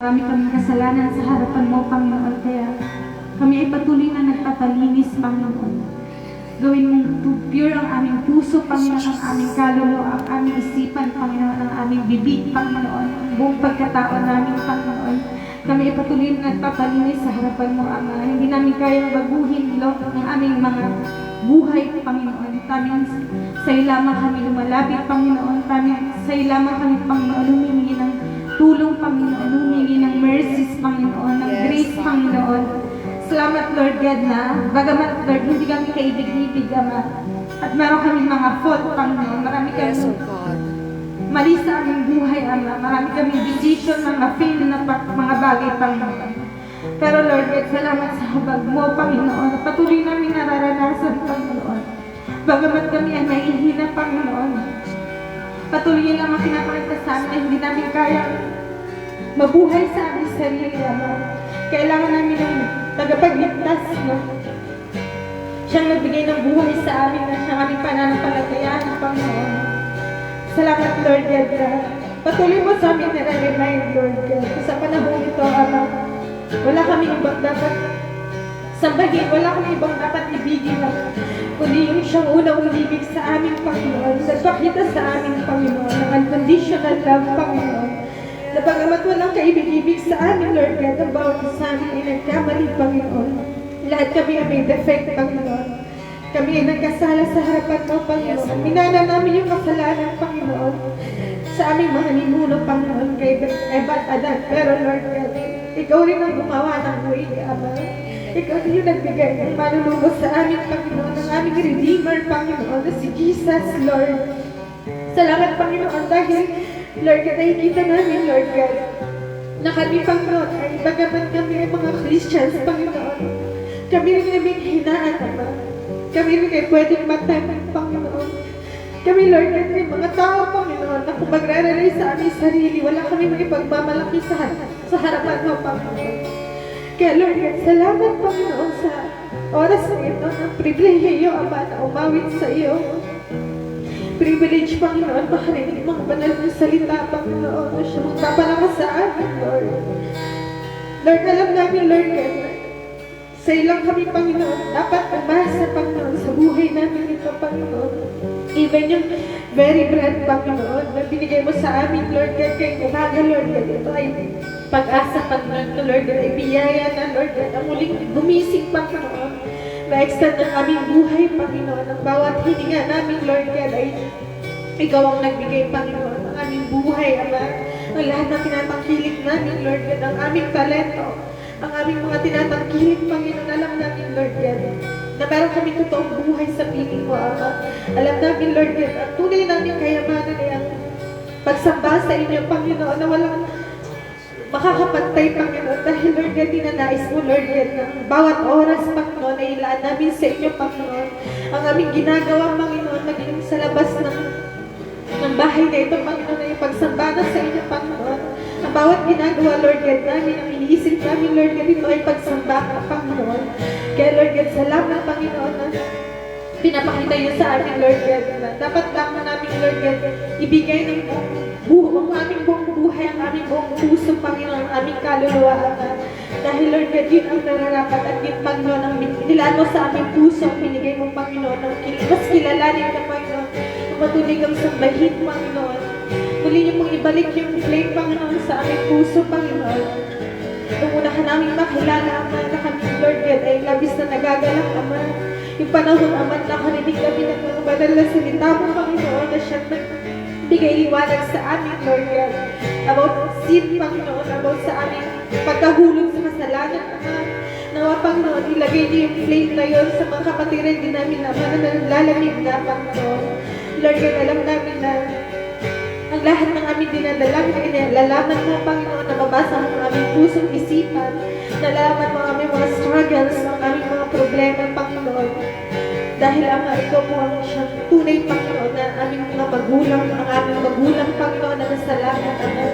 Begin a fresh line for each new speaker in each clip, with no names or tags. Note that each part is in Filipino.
Marami kaming kasalanan sa harapan mo, Panginoon, kaya kami ay patuloy na nagpapalinis, Panginoon. Gawin mong pure ang aming puso, Panginoon, ang aming kaluluwa, ang aming isipan, Panginoon, ang aming bibig, Panginoon, ang buong pagkatao namin, Panginoon. Kami ay patuloy na nagpapalinis sa harapan mo, Ama. Hindi namin kayang baguhin, Lord, ang aming mga buhay, Panginoon. Taming sa iyo lamang kami lumalapit, Panginoon. Taming sa iyo lamang kami, Panginoon, humingi ng tulong, Panginoon, humingi ng mercies, Panginoon, ng grace, Panginoon. Salamat, Lord God, na bagamat, Lord, hindi kami kaibig-ibig, Ama. At meron kami mga fault, Panginoon. Marami kami mali sa aming buhay, Ama. Marami kami decision, mga fail na mga bagay, Panginoon. Pero, Lord God, salamat sa habag mo, Panginoon. Patuloy namin nararanasan, Panginoon. Bagamat kami ay nahihina, Panginoon. Patuloy lang ang pinapakita sa amin na hindi namin kaya mabuhay sa aming sarili, Ama. Kailangan namin ng tagapagligtas, no? Siyang nagbigay ng buhay sa amin na siyang aming pananampalatayaan, Panginoon. Salamat, Lord God. Patuloy mo sa amin na remind, Lord God. Sa panahon ito, Ama, wala kami ibang dapat sambahin, wala kami ibang dapat ibigin, kundi yung siyang unang umibig sa aming Panginoon, nagpakita sa aming Panginoon, ng unconditional love, Panginoon, na bagamat walang kaibig-ibig sa amin, Lord God, ang bawat sa amin ay nagkamali, Panginoon. Lahat kami ay may defect, Panginoon. Kami ay nagkasala sa harapan mo, Panginoon. Minana namin yung kasalanan, Panginoon, sa aming mga ninuno, Panginoon, kay Eva at Adan. Pero, Lord God, ikaw rin ang gumawa ng way, Ama. Ikaw din yung nagbigay ng manunubos sa aming Panginoon, ang aming Redeemer, Panginoon, na si Jesus, Lord. Salamat, Panginoon, dahil, Lord God, nakikita namin, Lord God, na kami, Panginoon, ay bagaman kami ay mga Christians, Panginoon. Kami rin ay may hinaan, Ama. Kami rin ay pwedeng matanong, Panginoon. Kami, Lord God, ay mga tao, Panginoon, na kung magrarelay sa aming sarili, wala kami may pagmamalaki sa harapan mo, Panginoon. Kaya, Lord God, salamat, Panginoon, sa oras na ito, ng pribilehiyo, Ama, na umawit sa iyo. Privilege, Panginoon, makarinig mga banal na salita, Panginoon, na siya magpapalakas sa amin, Lord. Lord, alam namin, Lord God, sa ilang kami, Panginoon, dapat umasa, Panginoon, sa buhay namin ito, Panginoon. Even yung very bread, Panginoon, na binigay mo sa amin, Lord God, kay umaga, Lord God, ito ay pag-asa, Panginoon, Lord God, ay biyaya na, Lord God, ang muling gumising, Panginoon, na-extend ng aming buhay, Panginoon, ang bawat hininga namin, Lord God, ay ikaw ang nagbigay, Panginoon, ang aming buhay, Ama, ang lahat ng tinatangkilik namin, Lord God, ang aming talento, ang aming mga tinatangkilik, Panginoon, alam namin, Lord God, na meron kami totoong buhay sa piling mo, Ama. Alam namin, Lord God, ang tunay namin kayamanan ay ang pagsamba sa inyo, Panginoon, na walang makakapantay, Panginoon, dahil, Lord God, dinanais mo, Lord God, na bawat oras, Panginoon, ay ilaan namin sa inyo, Panginoon. Ang aming ginagawa, Panginoon, maging sa labas ng bahay na ito, Panginoon, ay pagsamba na sa inyo, Panginoon. Ang bawat ginagawa, Lord God, namin, ang iniisip namin, Lord God, ito ay pagsamba ka, Panginoon. Kaya, Lord God, salamat, Panginoon, na pinapakita niyo sa amin, Lord God, na dapat lang namin, Lord God, ibigay ng aming buong buhay, ang aming buong puso, Panginoon, ang aming kaluluwa, dahil, Lord God, yun ang nararapat at yun, Panginoon, ang nilaan mo sa aming puso, ang binigay mo, Panginoon, ang mas kilalanin ka, Panginoon, ang matuloy kang sambahin, Panginoon. Muli niyo mong ibalik yung flame, Panginoon, sa aming puso, Panginoon. Nung una ka namin makilala, Ama, na kami, Lord God, ay labis na nagagalak, Ama. Yung panahon, Ama, nakarinig kami ng mga banal na salita mo, Panginoon, na siya bigay liwanag sa amin, Lord God, about sin, Panginoon, about sa aming pagkahulog sa kasalanan, Ama. Nawa, Panginoon, ilagay niyo yung flame na yun sa mga kapatiran din namin, Ama, na nalalamig na, Panginoon. Lord God, alam namin na ang lahat ng aming dinadalangin ay nalalaman mo, Panginoon, na mabasa mo ang aming pusong isipan, nalalaman mo ang aming mga struggles, ang aming mga problema, Panginoon. Dahil, Ama, ikaw po ang siyang tunay, Panginoon, na aming mga magulang, ang aming magulang, Panginoon, na nasa langit, Ama.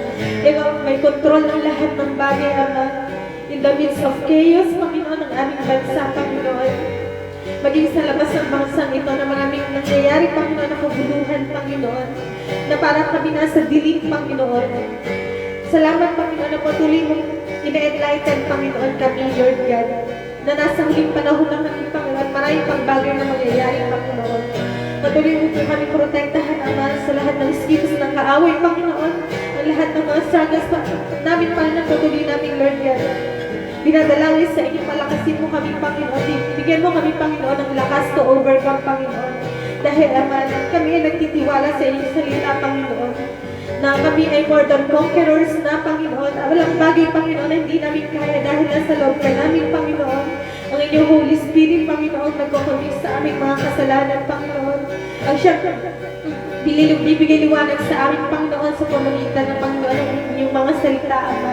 Ikaw may kontrol ng lahat ng bagay, Ama. In the midst of chaos, Panginoon, ang aming bansa, Panginoon. Maging sa labas ng bansang ito na maraming nangyayari, Panginoon, na kaguluhan, Panginoon, na parang kami nasa dilim, Panginoon.
Salamat, Panginoon, na patuloy mong ina-enlighten, Panginoon, kami, Lord God, na nasa huling panahon na kami, Panginoon, maraming pagbagay na mangyayari, Panginoon. Patuloy mo po kami protektahan, Ama, sa lahat ng schemes ng kaaway, Panginoon, ang lahat ng mga struggles namin, Panginoon, patuloy namin, Lord God. Dinadalangin sa inyo, palakasin mo kami, Panginoon. Bigyan mo kami, Panginoon, ng lakas to overcome, Panginoon. Dahil, Ama, kami ay nagtitiwala sa inyong salita, Panginoon, na kami ay more than conquerors na, Panginoon. Walang bagay, Panginoon, na hindi namin kaya dahil nasa loob ka namin, Panginoon. Ang inyong Holy Spirit, Panginoon, nagkukumis sa aming mga kasalanan, Panginoon. Ang siya bibigay liwanag sa aming, Panginoon, sa pamamagitan ng, Panginoon, ng inyong mga salita, Ama.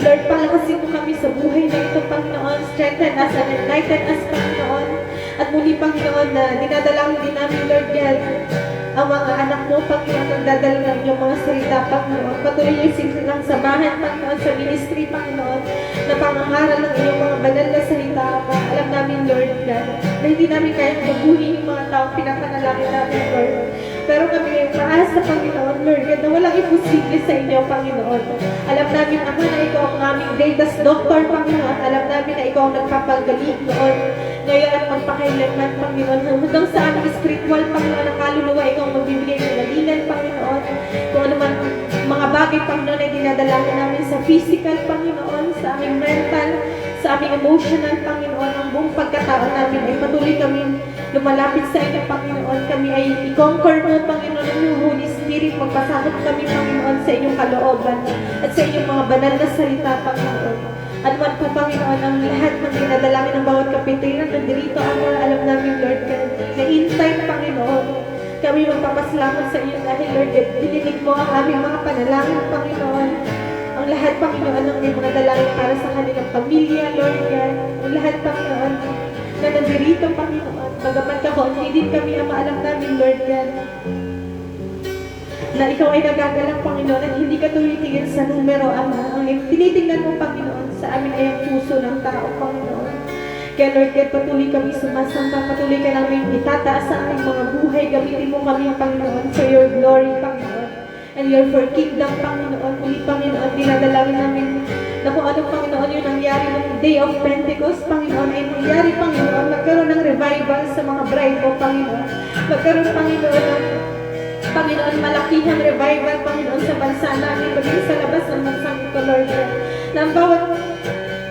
Lord, palakasin mo kami sa buhay na ito, Panginoon. Strengthen us and enlighten us, Panginoon. At muli, Panginoon, na dinadalangin din namin, Lord God, ang mga anak mo, Panginoon, nagdadala ng iyong mga salita, Panginoon. Patuloy yung silang samahan, Panginoon, sa ministry, Panginoon, na pangangaral ng iyong mga banal na salita, Ama. Alam namin, Lord God, na hindi namin kayang mabuhin yung mga taong pinapanalangin namin, Lord. Pero kami ay maasa, Panginoon, Lord God, na walang imposible sa inyo, Panginoon. Alam namin, Ama, na ikaw ang aming greatest doctor, Panginoon. Alam namin na ikaw ang nagpapagaling noon, ngayon at magpakailanman, Panginoon. Hanggang sa aming spiritual, Panginoon, ang kaluluwa, ikaw ang magbibigay ng galingan, Panginoon. Kung ano man mga bagay, Panginoon, ay dinadalangin namin sa physical, Panginoon, sa aming mental, sa aming emotional, Panginoon, ang buong pagkatao namin ay patuloy kami lumalapit sa inyo, Panginoon. Kami ay i-conquer mo, Panginoon, ng iyong Holy Spirit. Magpasakot kami, Panginoon, sa inyong kalooban at sa inyong mga banal na salita, Panginoon. At man po, Panginoon, ang lahat ng dinadalangin ng bawat kapitiran na dirito, Ama, alam namin, Lord God, na in time, Panginoon, kami magpapasalamat sa iyo dahil, Lord God, dininig mo ang aming mga panalangin, Panginoon. Ang lahat, Panginoon, ng mga dalangin para sa kanilang pamilya, Lord God. Ang lahat, Panginoon, na nandirito, Panginoon. Bagaman kakonti din kami, Ama, alam namin, Lord God, na ikaw ay nagagalang, Panginoon, at hindi ka tumitingin sa numero, Ama. Ang tinitingnan mo, Panginoon, sa amin ay ang puso ng tao, Panginoon. Kaya, Lord God, patuloy kami sumasamba, patuloy ka namin itataas sa aming mga buhay. Gamitin mo kami, Panginoon, for your glory, Panginoon. And your for kingdom, Panginoon. Muli, Panginoon, dinadalangin namin na kung ano, Panginoon, yung nangyari ng Day of Pentecost, Panginoon, ay nangyari, Panginoon, magkaroon ng revival sa mga bride mo, Panginoon. Magkaroon, Panginoon, ng Panginoon, malakihang revival, Panginoon, sa bansa namin, maging sa labas ng bansang ito, Lord God. Na ang bawat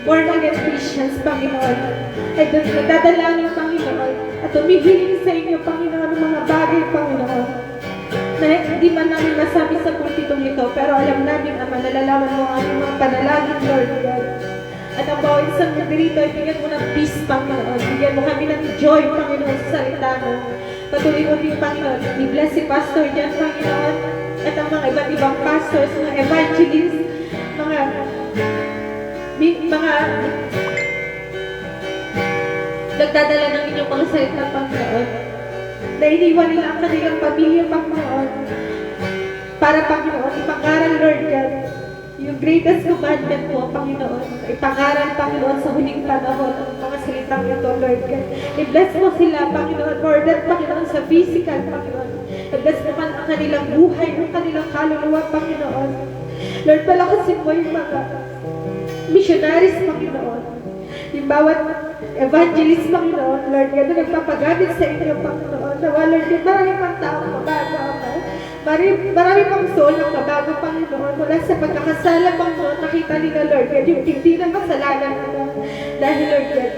born again Christians, Panginoon, ay nagdadalangin, Panginoon, at tumihiling sa inyo, Panginoon, ng mga bagay, Panginoon, na hindi man namin masabi sa pulpitong ito, pero alam namin, Ama, nalalaman mo ang aming mga panalangin, Lord God. At ang bawat isang nandito ay bigyan mo ng peace, Panginoon. Bigyan mo kami ng joy, Panginoon, sa salita mo. Patuloy mo din, Panginoon, i-bless si Pastor dyan, Panginoon, at ang mga iba't ibang pastors, mga evangelists, mga nagdadala ng inyong mga salita, Panginoon. Na iniwan nila ang kanilang pamilya, Panginoon, para, Panginoon, ipangaral, Lord God, yung greatest commandment mo, Panginoon. Ipangaral, Panginoon, sa huling panahon ang mga salitang ito, Lord God. I-bless mo sila, Panginoon, more than, Panginoon, sa physical, Panginoon. I-bless mo man ang kanilang buhay, ang kanilang kaluluwa, Panginoon. Lord, palakasin mo yung mga missionaries, Panginoon. Yung bawat evangelist, Panginoon, Lord God, na nagpapagamit sa inyo, Panginoon. Nawa, Lord God, marami pang taong mabago, Ama. Marami pang soul ang mabago, Panginoon. Mula sa pagkakasala, Panginoon, nakita nila, Lord God, yung hindi na kasalanan nila. Dahil, Lord God,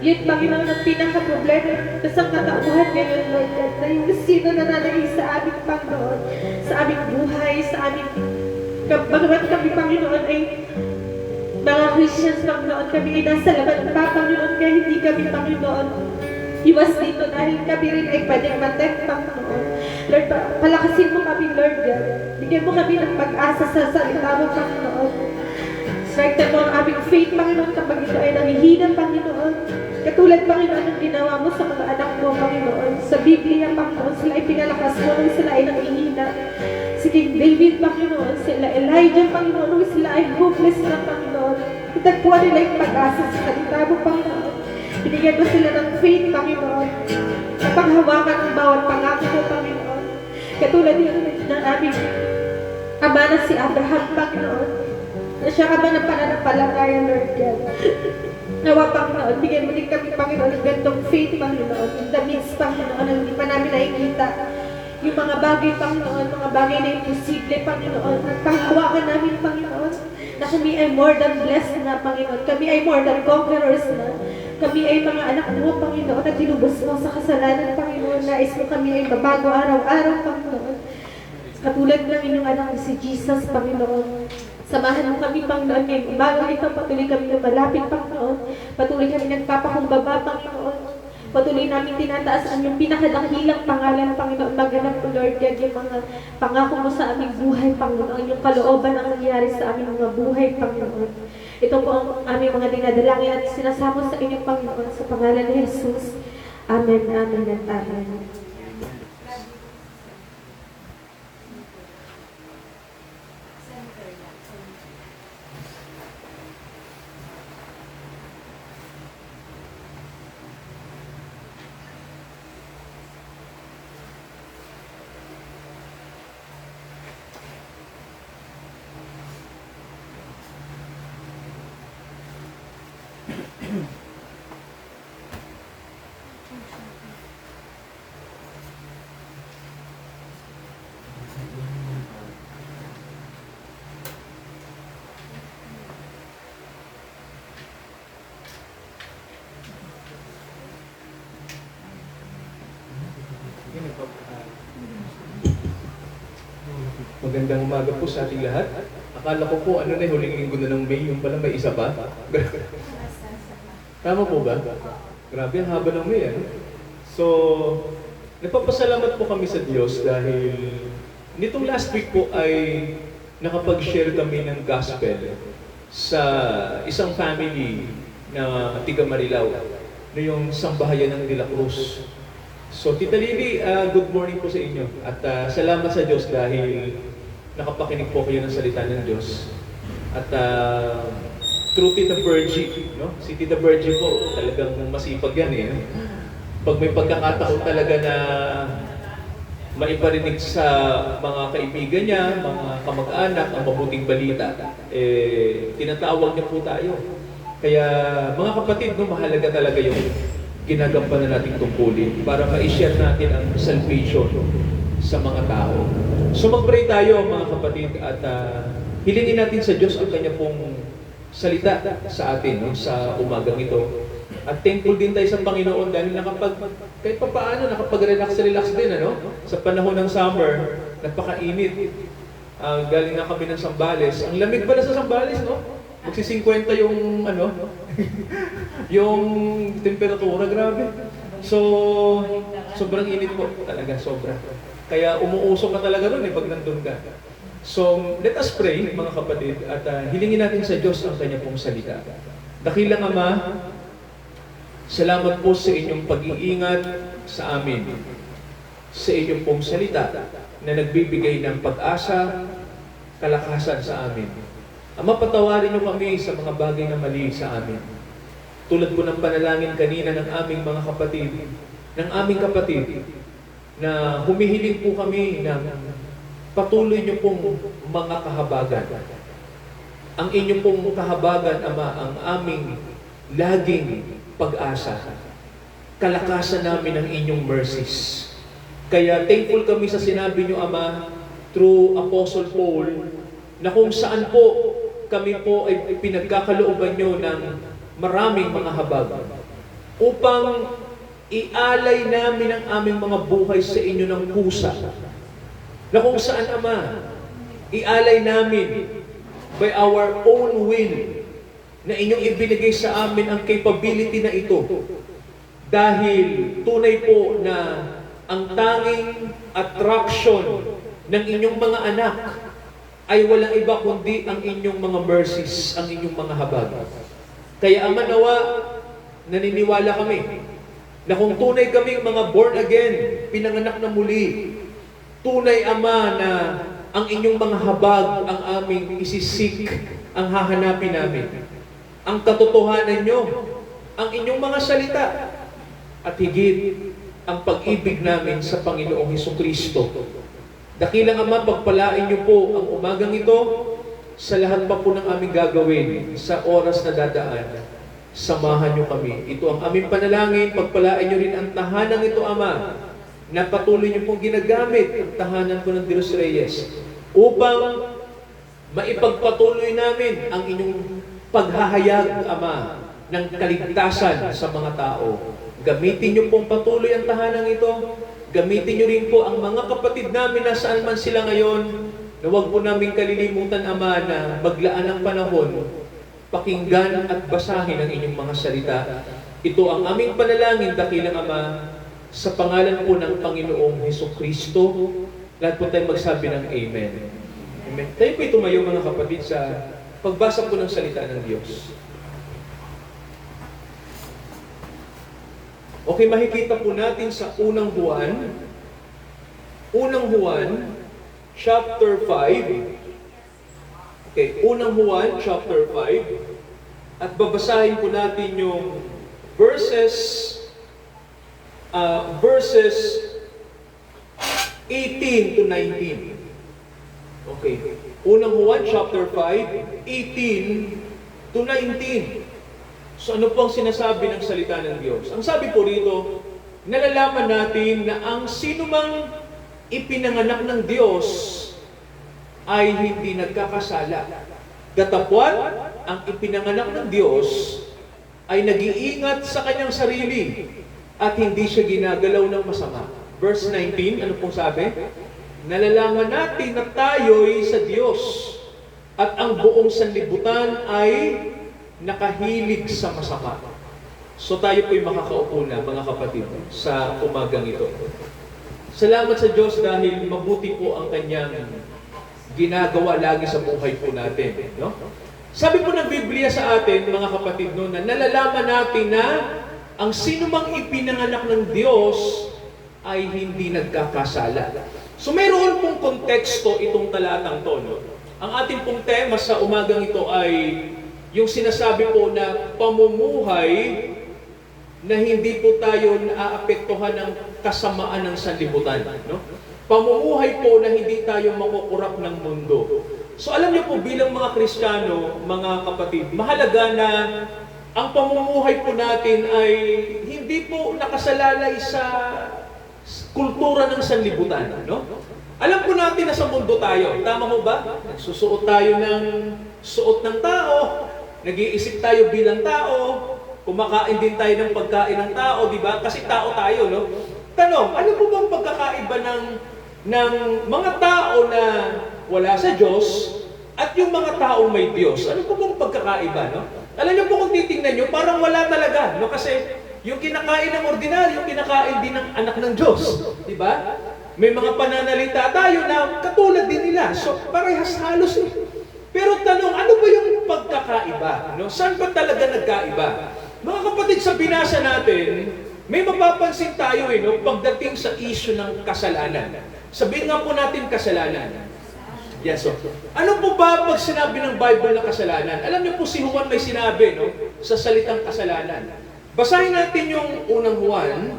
yun, Panginoon, ang pinaka-problema sa katauhan ngayon, Lord God, na yung sino na nanagay sa aming, Panginoon, sa aming buhay, sa aming, bagamat kami, Panginoon, ay mga Christians, Panginoon, kami ay nasa laban pa, Panginoon, kaya hindi kami, Panginoon, iwas dito dahil kami rin ay pwedeng matek, Panginoon. Lord, palakasin mo kami, Lord God. Bigyan mo kami ng pag-asa sa salita mo, Panginoon. Strengthen mo ang aming faith, Panginoon, kapag ito ay nangihina, Panginoon. Katulad, Panginoon, ang ginawa mo sa mga anak mo, Panginoon. Sa Biblia, Panginoon, sila ay pinalakas mo nung sila ay nangihina. Si King David, Panginoon, sila Elijah, Panginoon, nung sila ay hopeless na, Panginoon. Itagpuan nila yung pag-asa sa salita mo, Panginoon. Binigyan mo sila ng faith, Panginoon. Napanghawakan ang bawat pangako mo, Panginoon. Katulad yun ng aming Ama na si Abraham, Panginoon, na siya ka ba ng pananampalataya, Lord God? Nawa, Panginoon, bigyan mo din kami, Panginoon, ng gantong faith, Panginoon, in the midst, Panginoon, na hindi pa namin nakikita yung mga bagay, Panginoon, mga bagay na imposible, Panginoon, at panghawakan namin, Panginoon, na kami ay more than blessed na, Panginoon. Kami ay more than conquerors na. Kami ay mga anak mo, Panginoon, na tinubos mo sa kasalanan, Panginoon. Nais mo kami ay mabago araw-araw, Panginoon. Katulad ng inyong anak na si Jesus, Panginoon. Samahan mo kami, Panginoon, ngayong umaga ito. Patuloy kami na malapit, Panginoon. Patuloy kami nagpapakumbaba, Panginoon. Patuloy namin tinataas ang iyong pinakadakilang pangalan, Panginoon. Maganap po, Lord God, yung mga pangako mo sa aming buhay, Panginoon. Yung kalooban ang nangyari sa aming mga buhay, Panginoon. Ito po ang aming mga dinadalangin at sinasamo sa inyong Panginoon sa pangalan ni Jesus. Amen, amen, at amen.
Magandang umaga po sa ating lahat. Akala ko po huling linggo na ng May, yung pala may isa pa. Tama po ba? Grabe, ang haba ng May. So, nagpapasalamat po kami sa Diyos dahil nitong last week po ay nakapag-share kami ng gospel sa isang family na tiga Marilao, na yung sambahayan ng De La Cruz. So, Tita Lily, good morning po sa inyo. At salamat sa Diyos dahil nakapakinig po kayo ng salita ng Diyos. At through Tita Virgie, no? Si Tita Virgie po, talagang masipag yan eh. Pag may pagkakataon talaga na maiparinig sa mga kaibigan niya, mga kamag-anak, ang mabuting balita, tinatawag niya po tayo. Kaya mga kapatid, no, mahalaga talaga yung ginagampanan nating tungkulin para ma-share natin ang salvation sa mga tao. So mag-pray tayo mga kapatid at hilingin natin sa Diyos ang Kanya pong salita sa atin, no, sa umagang ito. At thankful din tayo sa Panginoon dahil kahit pa paano nakapag-relax din, ano? Sa panahon ng summer, napakainit. Galing na kami ng Zambales. Ang lamig pala sa Zambales, no? Magsi-50 yung yung temperatura, grabe. So, sobrang init po talaga, sobra. Kaya umuusok ka talaga ron pag nandun ka. So, let us pray, mga kapatid, at hilingin natin sa Diyos ang Kanya pong salita. Dakilang Ama, salamat po sa inyong pag-iingat sa amin, sa inyong pong salita na nagbibigay ng pag-asa, kalakasan sa amin. Ama, patawarin niyo kami sa mga bagay na mali sa amin. Tulad po ng panalangin kanina ng aming mga kapatid, na humihiling po kami ng patuloy niyo pong mga kahabagan. Ang inyong pong kahabagan, Ama, ang aming laging pag-asa. Kalakasan namin ang inyong mercies. Kaya thankful kami sa sinabi niyo, Ama, through Apostle Paul, na kung saan po kami po ay pinagkakalooban nyo ng maraming mga habag upang ialay namin ang aming mga buhay sa inyo ng kusa. Na kung saan, Ama, ialay namin by our own will na inyong ibinigay sa amin ang capability na ito. Dahil tunay po na ang tanging attraction ng inyong mga anak ay walang iba kundi ang inyong mga mercies, ang inyong mga habag. Kaya Ama, nawa, naniniwala kami na kung tunay kaming mga born again, pinanganak na muli, tunay, Ama, na ang inyong mga habag ang aming isisik, ang hahanapin namin. Ang katotohanan nyo, ang inyong mga salita, at higit ang pag-ibig namin sa Panginoong Hesukristo. Dakilang Ama, pagpalain niyo po ang umagang ito sa lahat pa po ng aming gagawin sa oras na dadaan. Samahan niyo kami. Ito ang aming panalangin. Pagpalain niyo rin ang tahanan ito, Ama, na patuloy niyo pong ginagamit ang tahanan po ng Dios Reyes upang maipagpatuloy namin ang inyong paghahayag, Ama, ng kaligtasan sa mga tao. Gamitin niyo pong patuloy ang tahanan ito. Gamitin niyo rin po ang mga kapatid namin na saan man sila ngayon, na huwag po namin kalilimutan, Ama, na maglaan ng panahon, pakinggan at basahin ang inyong mga salita. Ito ang aming panalangin, dakilang Ama, sa pangalan po ng Panginoong Hesukristo. Lahat po tayo magsabi ng Amen. Amen. Tayo po tumayo, mga kapatid, sa pagbasa po ng salita ng Diyos. Okay, makikita po natin sa unang Juan, chapter 5. Okay, unang Juan, chapter 5. At babasahin po natin yung verses 18 to 19. Okay, unang Juan, chapter 5, 18 to 19. So ano po ang sinasabi ng salita ng Diyos? Ang sabi po rito, nalalaman natin na ang sinumang ipinanganak ng Diyos ay hindi nagkakasala. Datapwat, ang ipinanganak ng Diyos ay nag-iingat sa kanyang sarili at hindi siya ginagalaw ng masama. Verse 19, ano pong sabi? Nalalaman natin na tayo'y sa Diyos at ang buong sanlibutan ay nakahilig sa masama. So tayo po'y makakaupo na, mga kapatid, sa umagang ito. Salamat sa Diyos dahil mabuti po ang kanyang ginagawa lagi sa buhay po natin. No? Sabi po ng Biblia sa atin, mga kapatid, no, na nalalaman natin na ang sinumang ipinanganak ng Diyos ay hindi nagkakasala. So mayroon pong konteksto itong talatang to. No? Ang ating pong tema sa umagang ito ay yung sinasabi po na pamumuhay na hindi po tayo naaapektuhan ng kasamaan ng sanlibutan. No? Pamumuhay po na hindi tayo makukurap ng mundo. So alam niyo po bilang mga Kristiyano, mga kapatid, mahalaga na ang pamumuhay po natin ay hindi po nakasalalay sa kultura ng sanlibutan. No? Alam po natin na sa mundo tayo. Tama ho ba? Nagsusuot tayo ng suot ng tao. Nag-iisip tayo bilang tao, kumakain din tayo ng pagkain ng tao, di ba? Kasi tao tayo, no? Tanong, ano po bang pagkakaiba ng mga tao na wala sa Diyos at yung mga tao may Diyos? Ano po bang pagkakaiba, no? Alam niyo po kung titingnan niyo, parang wala talaga, no? Kasi yung kinakain ng ordinaryo, kinakain din ng anak ng Diyos, di ba? May mga pananalita tayo na katulad din nila. So, parehas halos. Pero tanong, ano ba yung pagkakaiba? No? Saan ba talaga nagkaiba? Mga kapatid, sa binasa natin, may mapapansin tayo no, pagdating sa issue ng kasalanan. Sabihin nga po natin kasalanan. Yes, so. Ano po ba pag sinabi ng Bible na kasalanan? Alam niyo po si Juan may sinabi no, sa salitang kasalanan. Basahin natin yung unang Juan.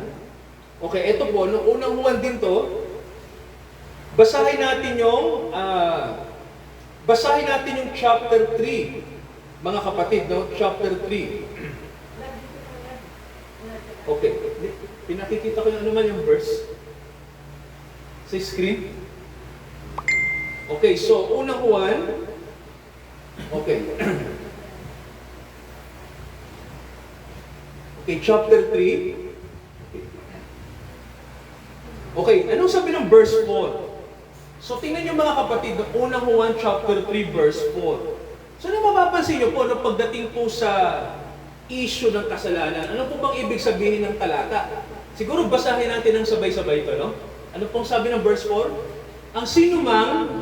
Okay, ito po, no, unang Juan din to. Basahin natin yung chapter 3, mga kapatid, no? Chapter 3. Okay. Pinakikita ko yung ano man yung verse sa screen. Okay, so unang Juan. Okay. Okay, chapter 3. Okay, anong sabi ng verse 4? So tingnan niyo mga kapatid, ng unang Juan chapter 3 verse 4. So ano mapapansin niyo po na pagdating po sa issue ng kasalanan, ano po bang ibig sabihin ng talata? Siguro basahin natin ng sabay-sabay ito, no? Ano pong sabi ng verse 4? Ang sinumang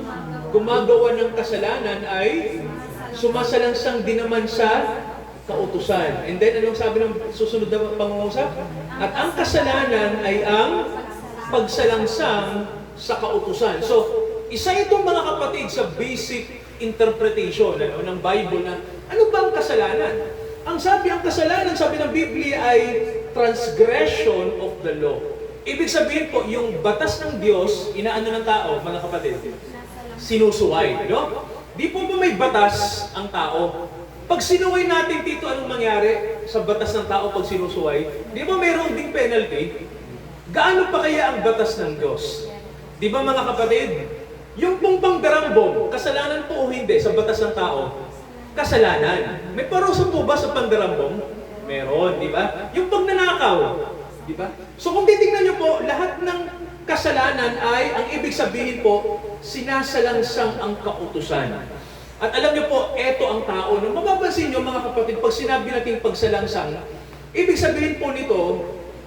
gumagawa ng kasalanan ay sumasalangsang din naman sa kautusan. And then anong sabi ng susunod na pangungusap? At ang kasalanan ay ang pagsalangsang sa kautusan. So, isa itong mga kapatid sa basic interpretation ng Bible na ano ba ang kasalanan? Ang kasalanan, sabi ng Biblia ay transgression of the law. Ibig sabihin po, yung batas ng Diyos, inaano ng tao, mga kapatid? Sinusuway, no? Di po ba may batas ang tao? Pag sinuway natin dito, anong mangyari sa batas ng tao pag sinusuway? Di ba mayroon ding penalty? Gaano pa kaya ang batas ng Diyos? Di ba mga kapatid? Yung pong pangdarambong, kasalanan po o hindi sa batas ng tao? Kasalanan. May parusa po ba sa pangdarambong? Meron, di ba? Yung pagnanakaw, di ba? So kung titingnan nyo po, lahat ng kasalanan ay, ang ibig sabihin po, sinasalangsang ang kautusan. At alam niyo po, eto ang tao. Nung mapapansin niyo mga kapatid, pag sinabi natin pagsalangsang, ibig sabihin po nito,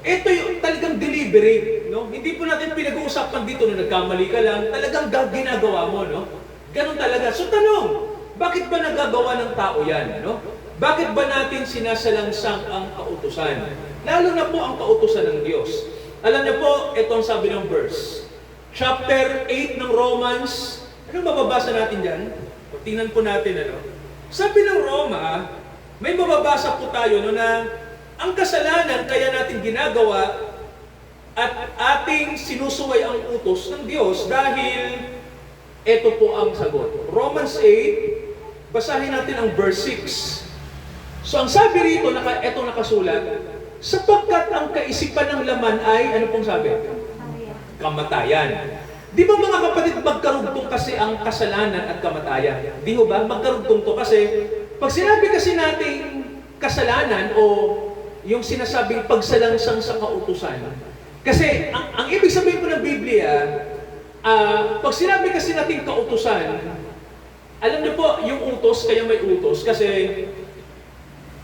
ito yung talagang delivery, no? Hindi po natin pinag-uusapan dito na nagkamali ka lang, talagang ginagawa mo, no? Ganun talaga. So tanong, bakit ba nagagawa ng tao yan, no? Bakit ba natin sinasalangsang ang kautusan? Lalo na po ang kautusan ng Diyos. Alam niyo po, ito ang sabi ng verse. Chapter 8 ng Romans, ano mababasa natin dyan? Tingnan po natin, ano? Sabi ng Roma, may mababasa po tayo, no, na ang kasalanan kaya natin ginagawa at ating sinusuway ang utos ng Diyos dahil ito po ang sagot. Romans 8, basahin natin ang verse 6. So ang sabi rito, ito nakasulat, sapagkat ang kaisipan ng laman ay, ano pong sabi? Kamatayan. Di ba mga kapatid, magkarugtong kasi ang kasalanan at kamatayan? Di ho ba? Magkarugtong to kasi, pag sinabi kasi nating kasalanan o yung sinasabing pagsalangsang sa kautusan, kasi ang ibig sabihin po ng Biblia, pag sinabi kasi nating kautusan, alam niyo po, yung utos, kaya may utos, kasi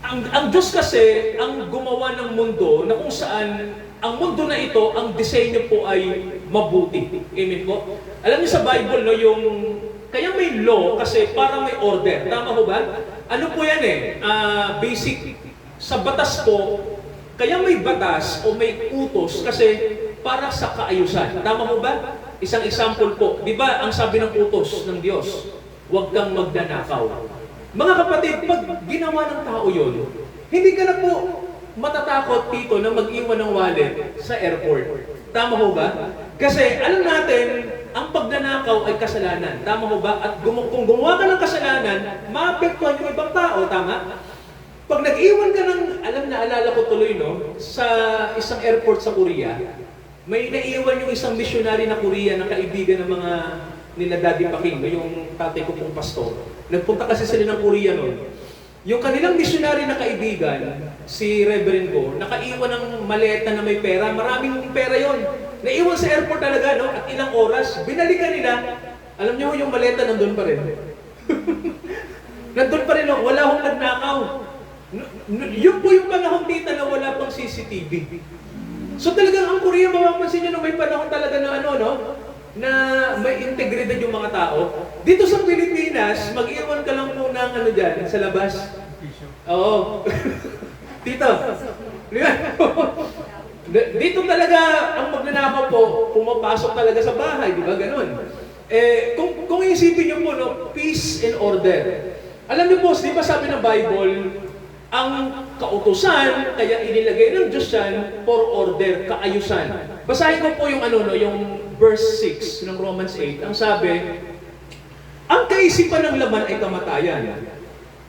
ang Diyos kasi ang gumawa ng mundo na kung saan ang mundo na ito, ang disenyo po ay mabuti. Amen po? Alam niyo sa Bible, no, yung kaya may law kasi para may order. Tama ho ba? Ano po yan basic. Sa batas po, kaya may batas o may utos kasi para sa kaayusan. Tama ho ba? Isang example po. Di ba ang sabi ng utos ng Diyos? Huwag kang magnanakaw. Mga kapatid, pag ginawa ng tao yun, hindi ka na po matatakot dito na mag-iwan ng wallet sa airport. Tama ho ba? Kasi alam natin, ang pagnanakaw ay kasalanan. Tama ho ba? At kung gumawa ka ng kasalanan, maapektuhan yung ibang tao. Tama? Pag nag-iwan ka ng, naalala ko tuloy, no, sa isang airport sa Korea, may naiwan yung isang missionary na Korea na kaibigan ng mga nila Daddy Paking, no, yung tatay ko pong pastor. Nagpunta kasi sila ng Korea noon. Yung kanilang missionary na kaibigan, si Reverend ko, nakaiwan ng maleta na may pera. Maraming pera yon. Naiwan sa airport talaga, no? At ilang oras, binalikan nila. Alam niyo yung maleta nandun pa rin. Nandun pa rin, no? Wala akong nagnakaw. Yun po yung panahon dito na wala pang CCTV. So talagang ang Korea, mapapansin nyo, no, may panahon talaga na na may integridad yung mga tao. Dito sa Pilipinas, mag-iwan ka lang po ng dyan, sa labas. Oo. Dito. Dito talaga, ang magnanakaw po, pumapasok talaga sa bahay, di ba? Ganon. Kung isipin nyo po, no, peace and order. Alam niyo po, di ba sabi ng Bible, ang kautusan, kaya inilagay ng Diyos yan, for order, kaayusan. Basahin ko po yung yung verse 6 ng Romans 8. Ang sabi, ang kaisipan ng laman ay kamatayan.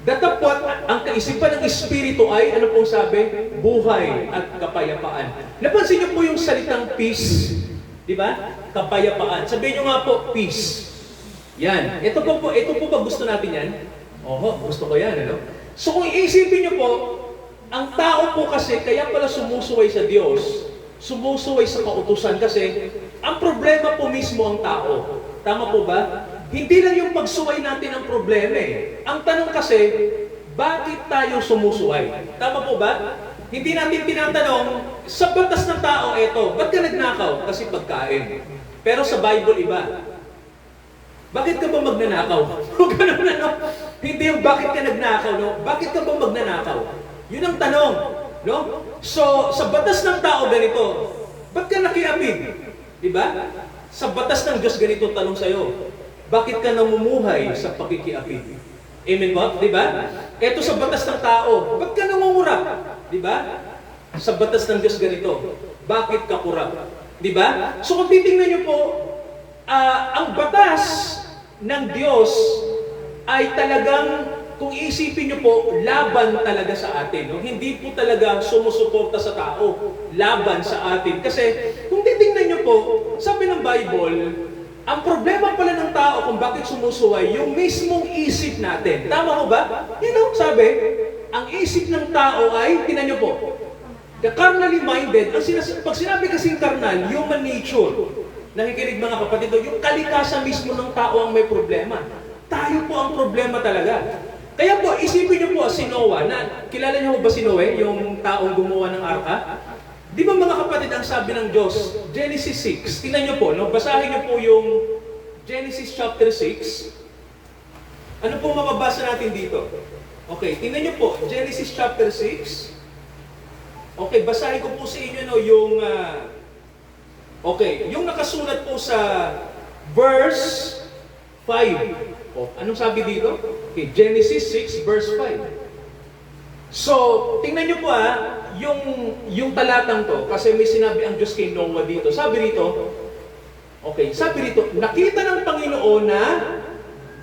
Datapwat, ang kaisipan ng Espiritu ay, ano pong sabi? Buhay at kapayapaan. Napansin niyo po yung salitang peace, di ba? Kapayapaan. Sabihin niyo nga po, peace. Yan. Ito po ba gusto natin yan? Oho, gusto ko yan, ano? So kung iisipin niyo po, ang tao po kasi, kaya pala sumusuway sa Diyos, sumusuway sa kautusan kasi, ang problema po mismo ang tao. Tama po ba? Hindi lang yung pagsuway natin ang problema eh. Ang tanong kasi, bakit tayo sumusuway? Tama po ba? Hindi natin tinatanong, sa batas ng tao, eto, ba't ka nagnakaw? Kasi pagkain. Pero sa Bible, iba. Bakit ka ba magnanakaw? Ganun na, no? Hindi yung bakit ka nagnakaw, no? Bakit ka ba magnanakaw? Yun ang tanong, no? So, sa batas ng tao ganito, ba't ka nakiapid? Diba? Sa batas ng Diyos ganito tanong sa'yo, bakit ka namumuhay sa pakikiapid? Amen ba? Diba? Ito sa batas ng tao, ba't ka nangungurap? Diba? sa batas ng Diyos ganito, bakit ka kurap? Di ba? So kung titingnan niyo po, ang batas ng Diyos ay talagang, kung isipin niyo po, laban talaga sa atin. No? Hindi po talaga sumusuporta sa tao, laban sa atin. Kasi kung titingnan niyo po, sabi ng Bible, ang problema pala ng tao kung bakit sumusuway, yung mismong isip natin. Tama ko ba? Sabi, ang isip ng tao ay, tinan niyo po, the carnally minded, pag sinabi kasing carnal, human nature, nakikinig mga kapatid, yung kalikasan mismo ng tao ang may problema. Tayo po ang problema talaga. Kaya po, isipin niyo po si Noah, kilala niyo ba si Noe, yung taong gumawa ng arka? Di ba mga kapatid, ang sabi ng Diyos, Genesis 6, tingnan niyo po, no? Basahin niyo po yung Genesis chapter 6. Ano po mababasa natin dito? Okay, tingnan niyo po, Genesis chapter 6. Okay, basahin ko po sa inyo no, yung yung nakasulat po sa verse 5. Anong sabi dito? Okay, Genesis 6 verse 5. So, tingnan niyo po yung talatang to, kasi may sinabi ang Diyos kay Noah dito. Sabi rito, nakita ng Panginoon na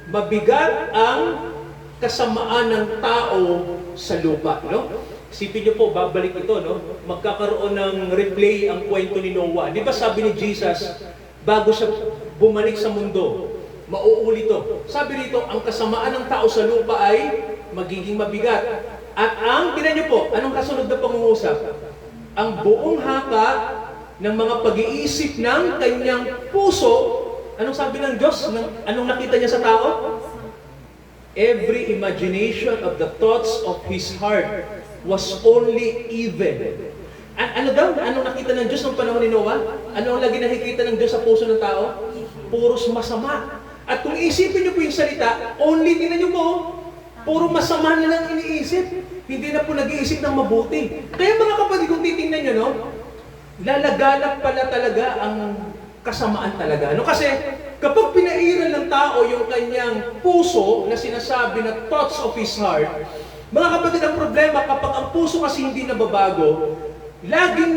mabigat ang kasamaan ng tao sa lupa. No? Isipin niyo po, babalik ito, no? Magkakaroon ng replay ang kwento ni Noah. Di ba sabi ni Jesus, bago siya bumalik sa mundo, mauuli to. Sabi rito, ang kasamaan ng tao sa lupa ay magiging mabigat. At tinan niyo po, anong kasunod na pangungusap? Ang buong haka ng mga pag-iisip ng kanyang puso, anong sabi ng Diyos? Anong nakita niya sa tao? Every imagination of the thoughts of his heart was only evil. Ano daw? Anong nakita ng Diyos ng panahon ni Noah? Ano ang lagi nakikita ng Diyos sa puso ng tao? Puros masama. At kung isipin niyo po yung salita, only, tingnan niyo po, puro masama na lang iniisip. Hindi na po nag-iisip ng mabuti. Kaya mga kapatid, kung titingnan niyo, no, lalaganap pala talaga ang kasamaan talaga. No? Kasi kapag pinairal ng tao yung kanyang puso na sinasabi na thoughts of his heart, mga kapatid, ang problema kapag ang puso kasi hindi nababago, lagi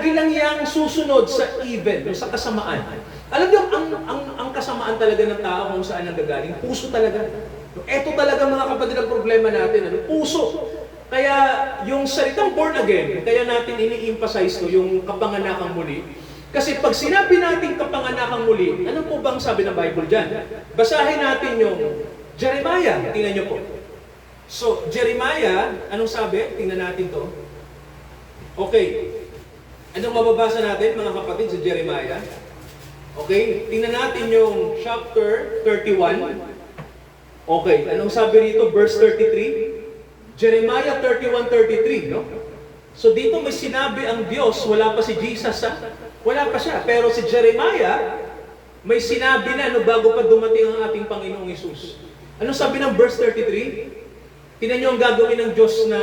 lang yang susunod sa evil, sa kasamaan. Alam niyo, ang kasamaan talaga ng tao kung saan nanggagaling, puso talaga. Ito talaga mga kapatid ang problema natin, puso. Kaya yung salitang born again, kaya natin ini-emphasize to, yung kapanganakang muli. Kasi pag sinabi natin kapanganakang muli, ano po bang sabi ng Bible dyan? Basahin natin yung Jeremiah, tingnan niyo po. So, Jeremiah, anong sabi? Tingnan natin to. Okay. Anong mababasa natin, mga kapatid, sa Jeremiah? Okay. Tingnan natin yung chapter 31. Okay. Anong sabi rito? Verse 33. Jeremiah 31:33, no? So, dito may sinabi ang Diyos, wala pa si Jesus, wala pa siya. Pero si Jeremiah, may sinabi na, bago pa dumating ang ating Panginoong Hesus. Anong sabi ng verse 33? Tingnan niyo ang gagawin ng Diyos na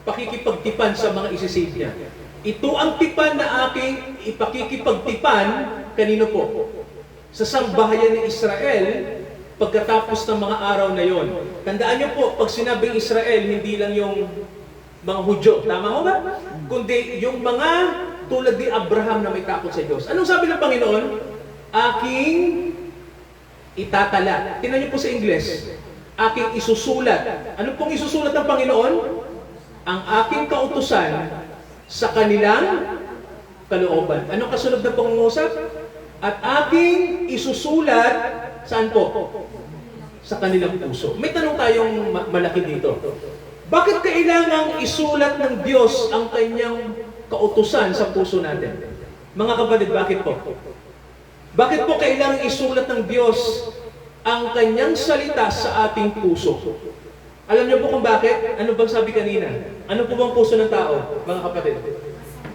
pakikipagtipan sa mga isisave niya. Ito ang tipan na aking ipakikipagtipan, kanino po? Sa sangbahayan ng Israel, pagkatapos ng mga araw na yon. Tandaan niyo po, pag sinabing Israel, hindi lang yung mga Hudyo. Tama ho ba? Kundi yung mga tulad ni Abraham na may takot sa Diyos. Anong sabi ng Panginoon? Aking itatala. Tingnan niyo po sa Ingles. Aking isusulat. Ano pong isusulat ng Panginoon? Ang aking kautusan sa kanilang kalooban. Anong kasunod na pangungusap? At aking isusulat, saan po? Sa kanilang puso. May tanong tayong malaki dito. Bakit kailangang isulat ng Diyos ang kanyang kautusan sa puso natin? Mga kapatid, bakit po? Bakit po kailangang isulat ng Diyos ang kanyang salita sa ating puso? Alam niyo po kung bakit? Ano bang sabi kanina? Ano po bang puso ng tao, mga kapatid?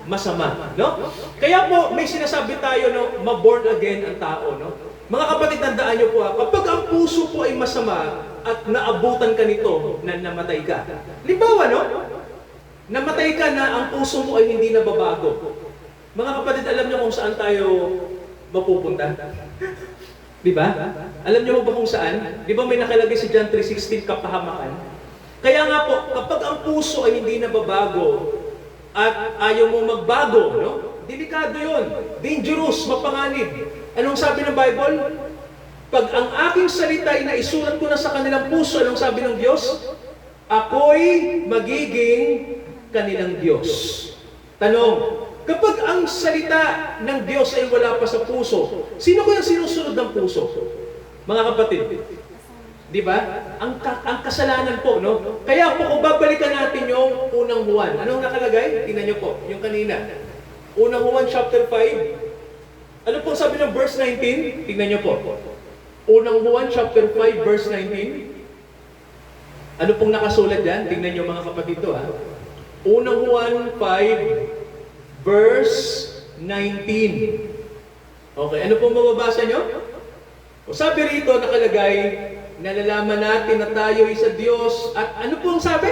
Masama, no? Kaya po, may sinasabi tayo, no, ma-born again ang tao, no? Mga kapatid, tandaan niyo po, kapag ang puso po ay masama at naabutan ka nito na namatay ka. Halimbawa, no? Namatay ka na ang puso mo ay hindi nababago. Mga kapatid, alam niyo kung saan tayo mapupunta? Di ba? Alam niyo ba kung saan? Di ba may nakalagay si John 3:16, kapahamakan? Kaya nga po, kapag ang puso ay hindi nababago at ayaw mo magbago, no? Delikado yun. Dangerous, mapanganib. Anong sabi ng Bible? Pag ang aking salita ay naisulat ko na sa kanilang puso, anong sabi ng Diyos? Ako'y magiging kanilang Diyos. Tanong, kapag ang salita ng Diyos ay wala pa sa puso, sino ko yung sinusunod ng puso? Mga kapatid, di ba? Ang kasalanan po, no? Kaya po kung babalikan natin yung unang Juan, anong nakalagay? Tingnan niyo po, yung kanina. Unang Juan chapter 5. Ano po sabi ng verse 19? Tingnan niyo po. Unang Juan chapter 5 verse 19. Ano pong nakasulat diyan? Tingnan niyo mga kapatid to, ha. Unang Juan 5 verse 19. Okay, ano pong mababasa niyo? O sabi rito nakalagay, nalalaman natin na tayo ay sa Diyos at ano pong sabi?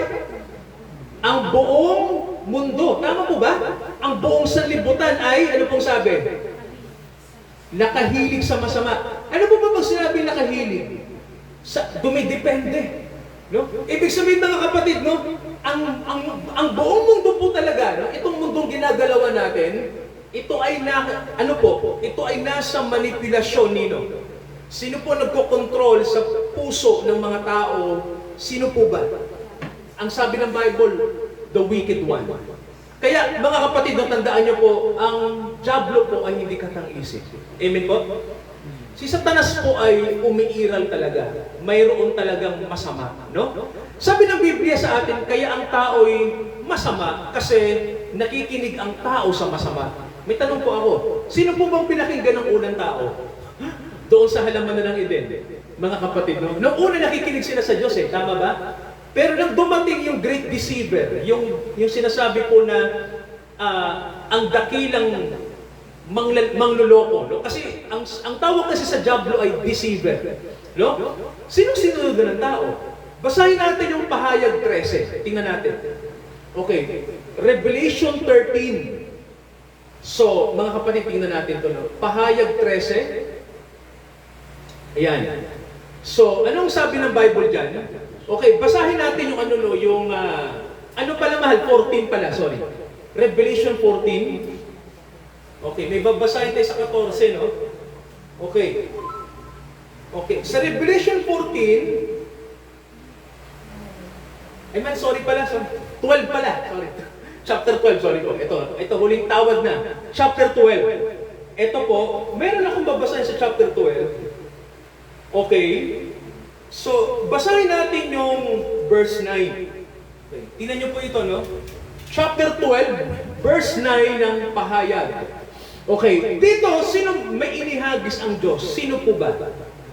Ang buong mundo. Tama po ba? Ang buong sanlibutan ay, ano pong sabi? Nakahilig sa masama. Ano po ba pag sinabi nakahilig? Dumidepende. No? Ibig sabihin mga kapatid, no? Ang buong mundo po talaga, no? Itong mundong ginagalawan natin, ito ay ito ay nasa manipulasyon nino. Sino po nagko-control sa puso ng mga tao? Sino po ba? Ang sabi ng Bible, the wicked one. Kaya mga kapatid, tandaan niyo po, ang diablo po ay hindi katang-isip. Amen po? Si Satanas po ay umiiral talaga. Mayroon talagang masama, no? Sabi ng Biblia sa atin, kaya ang tao ay masama kasi nakikinig ang tao sa masama. May tanong po ako, sino po bang pinakinggan ng unang tao? Doon sa halaman na ng Eden, mga kapatid, no? Noong una nakikinig sila sa Diyos, tama ba? Pero nang dumating yung great deceiver, yung sinasabi po na ang dakilang mangluloko, no? Kasi ang tawag kasi sa diablo ay deceiver, no? Sinong sinunugan ng tao? Basahin natin yung Pahayag 13. Tingnan natin. Okay, Revelation 13. So, mga kapatid, tingnan natin ito, no? Pahayag 13. Ayan. So, anong sabi ng Bible dyan? Okay, basahin natin yung ano pala mahal? 14 pala, sorry. Revelation 14. Okay, may babasahin tayo sa 14, no? Okay. Okay, sa Revelation 14, sorry pala, 12 pala, sorry. Chapter 12, sorry po. Ito huling tawag na. Chapter 12. Ito po, meron akong babasahin sa chapter 12. Okay. So, basahin natin yung verse 9. Okay. Tingnan niyo po ito, no? Chapter 12, verse 9 ng Pahayag. Okay. Dito, sino may inihagis ang Diyos? Sino po ba?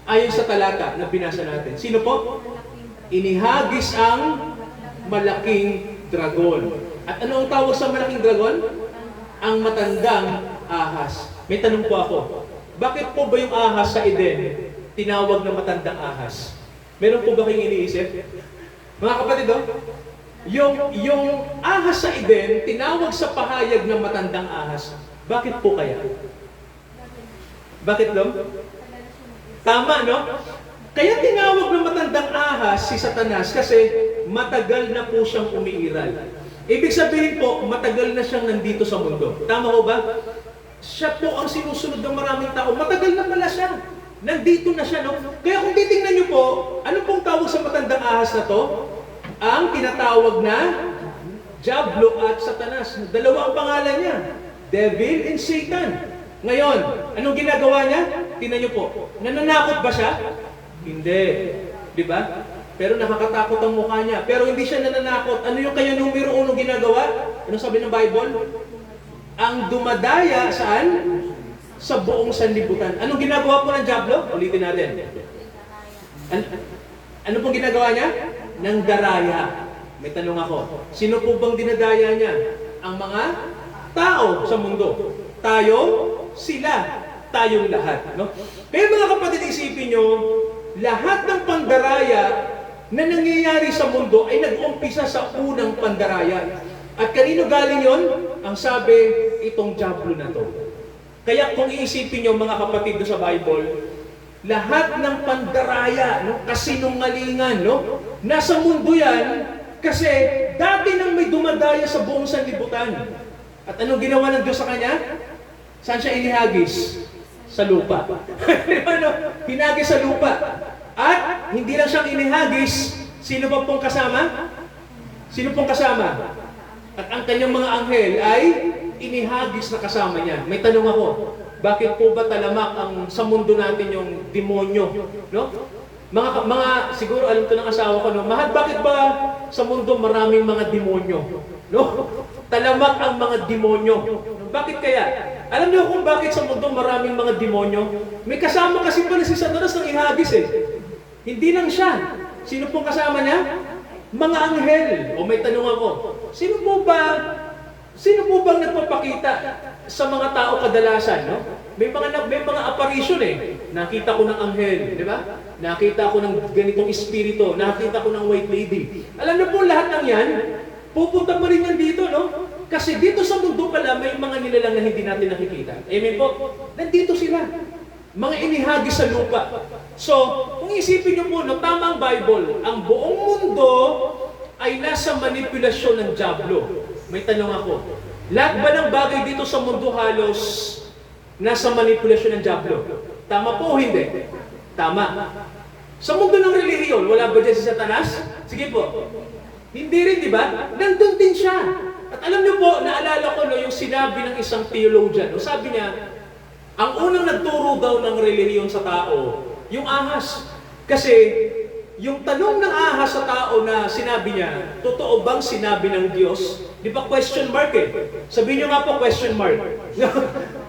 Ayon sa talata na binasa natin. Sino po? Inihagis ang malaking dragon. At ano ang tawag sa malaking dragon? Ang matandang ahas. May tanong po ako. Bakit po ba yung ahas sa Eden tinawag na matandang ahas? Meron po ba kayong iniisip? Mga kapatid, yung ahas sa Eden, tinawag sa Pahayag na matandang ahas. Bakit po kaya? Bakit, no? Tama, no? Kaya tinawag na matandang ahas si Satanas kasi matagal na po siyang umiiral. Ibig sabihin po, matagal na siyang nandito sa mundo. Tama ko ba? Siya po ang sinusunod ng maraming tao. Matagal na pala siya. Nandito na siya, no? Kaya kung titingnan niyo po, ano pong tawag sa matandang ahas na to? Ang tinatawag na Diablo at Satanas. Dalawa ang pangalan niya. Devil and Satan. Ngayon, anong ginagawa niya? Tingnan niyo po. Nananakot ba siya? Hindi. Di ba? Pero nakakatakot ang mukha niya. Pero hindi siya nananakot. Ano yung kaya numero 1 ginagawa? Ano sabi ng Bible? Ang dumadaya saan? Sa buong sanlibutan. Anong ginagawa po ng Diablo? Ulitin natin. Ano pong ginagawa niya? Nang daraya. May tanong ako. Sino po bang dinadaya niya? Ang mga tao sa mundo. Tayo, sila, tayong lahat. No? Kaya mga kapatid, isipin nyo, lahat ng pandaraya na nangyayari sa mundo ay nag-umpisa sa unang pandaraya. At kanino galing yon? Ang sabi, itong Diablo na to. Kaya kung iisipin nyo mga kapatid sa Bible, lahat ng pandaraya, no, kasinungalingan, no, nasa mundo yan, Kasi dati nang may dumadaya sa buong sanlibutan. At anong ginawa ng Diyos sa kanya? Saan siya inihagis? Sa lupa. Ano? Hinagis sa lupa. At hindi lang siyang inihagis, sino ba pong kasama? Sino pong kasama? At ang kanyang mga anghel ay inihagis na kasama niya. May tanong ako, bakit po ba talamak ang sa mundo natin yung demonyo? No? Mga siguro alam to ng asawa ko, no? Mahal, bakit ba sa mundo maraming mga demonyo? No? Talamak ang mga demonyo. Bakit kaya? Alam niyo kung bakit sa mundo maraming mga demonyo? May kasama kasi pala si Satanas ng ihagis eh. Hindi lang siya. Sino pong kasama niya? Mga anghel. O may tanong ako, sino po bang nagpapakita sa mga tao kadalasan, no? May mga apparition eh. Nakita ko ng anghel, di ba? Nakita ko ng ganitong espiritu, nakita ko ng white lady. Alam niyo po lahat ng yan, pupunta pa rin yan dito, no? Kasi dito sa mundo pala may mga nilalang na hindi natin nakikita. Amen po? Nandito sila. Mga inihagis sa lupa. So, kung isipin niyo po, no, tama ang Bible, ang buong mundo ay nasa manipulasyon ng dyablo. May tanong ako, lahat ba ng bagay dito sa mundo halos nasa manipulasyon ng dyablo? Tama po o hindi? Tama. Sa mundo ng relihiyon, wala ba dyan si Satanas? Sige po. Hindi rin, di ba? Nandun din siya. At alam niyo po, naalala ko no, yung sinabi ng isang theologian. No, sabi niya, ang unang nagturo daw ng relihiyon sa tao, yung ahas. Kasi yung tanong ng ahas sa tao na sinabi niya, totoo bang sinabi ng Diyos? Di ba question mark eh? Sabihin niyo nga po question mark.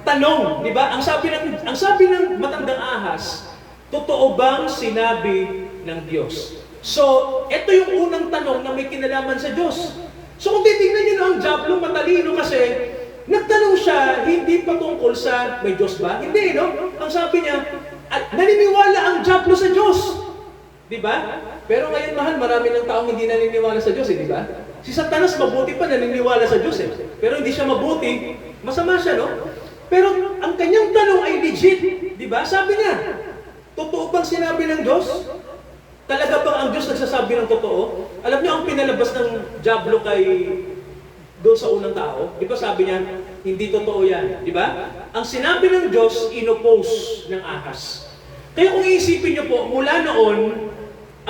Tanong, di ba? Ang sabi ng matandang ahas, totoo bang sinabi ng Diyos? So, ito yung unang tanong na may kinalaman sa Diyos. So kung titignan niyo ang dyablo, matalino kasi, nagtanong siya, hindi patungkol sa may Diyos ba? Hindi, no? Ang sabi niya, at naniniwala ang dyablo sa Diyos. Di ba? Pero ngayon, mahal, marami ng taong hindi naniniwala sa Diyos, di ba? Si Satanas mabuti pa, naniniwala sa Diyos eh. Pero hindi siya mabuti, masama siya, no? Pero ang kanyang tanong ay legit, di ba? Sabi niya, totoo bang sinabi ng Diyos? Talaga bang ang Diyos nagsasabi ng totoo? Alam niyo ang pinalabas ng dyablo kay doon sa unang tao? Di ba sabi niya, hindi totoo yan. Di ba? Ang sinabi ng Diyos, inopose ng ahas. Kaya kung iisipin niyo po, mula noon,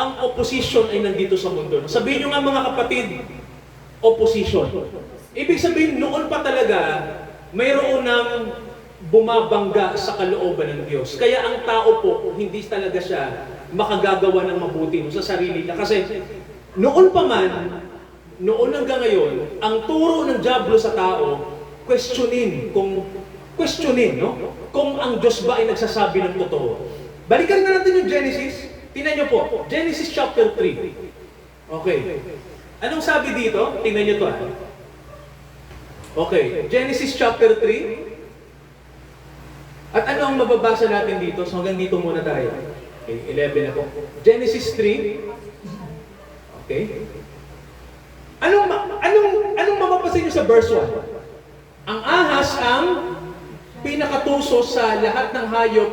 ang opposition ay nandito sa mundo. Sabihin niyo nga mga kapatid, opposition. Ibig sabihin, noon pa talaga, mayroon ng bumabangga sa kalooban ng Diyos. Kaya ang tao po, hindi talaga siya makagagawa ng mabuti sa sarili niya. Kasi noon pa man, noon hanggang ngayon, ang turo ng dyablo sa tao, questionin, no? Kung ang Diyos ba ay nagsasabi ng totoo. Balikan nga natin yung Genesis. Tingnan niyo po, Genesis chapter 3. Okay. Anong sabi dito? Tingnan niyo to. Okay, Genesis chapter 3. At ano ang mababasa natin dito? So hanggang dito muna tayo. Okay, 11 ako. Genesis 3. Okay. Anong mapapansin niyo sa verse 1? Ang ahas ang pinakatuso sa lahat ng hayop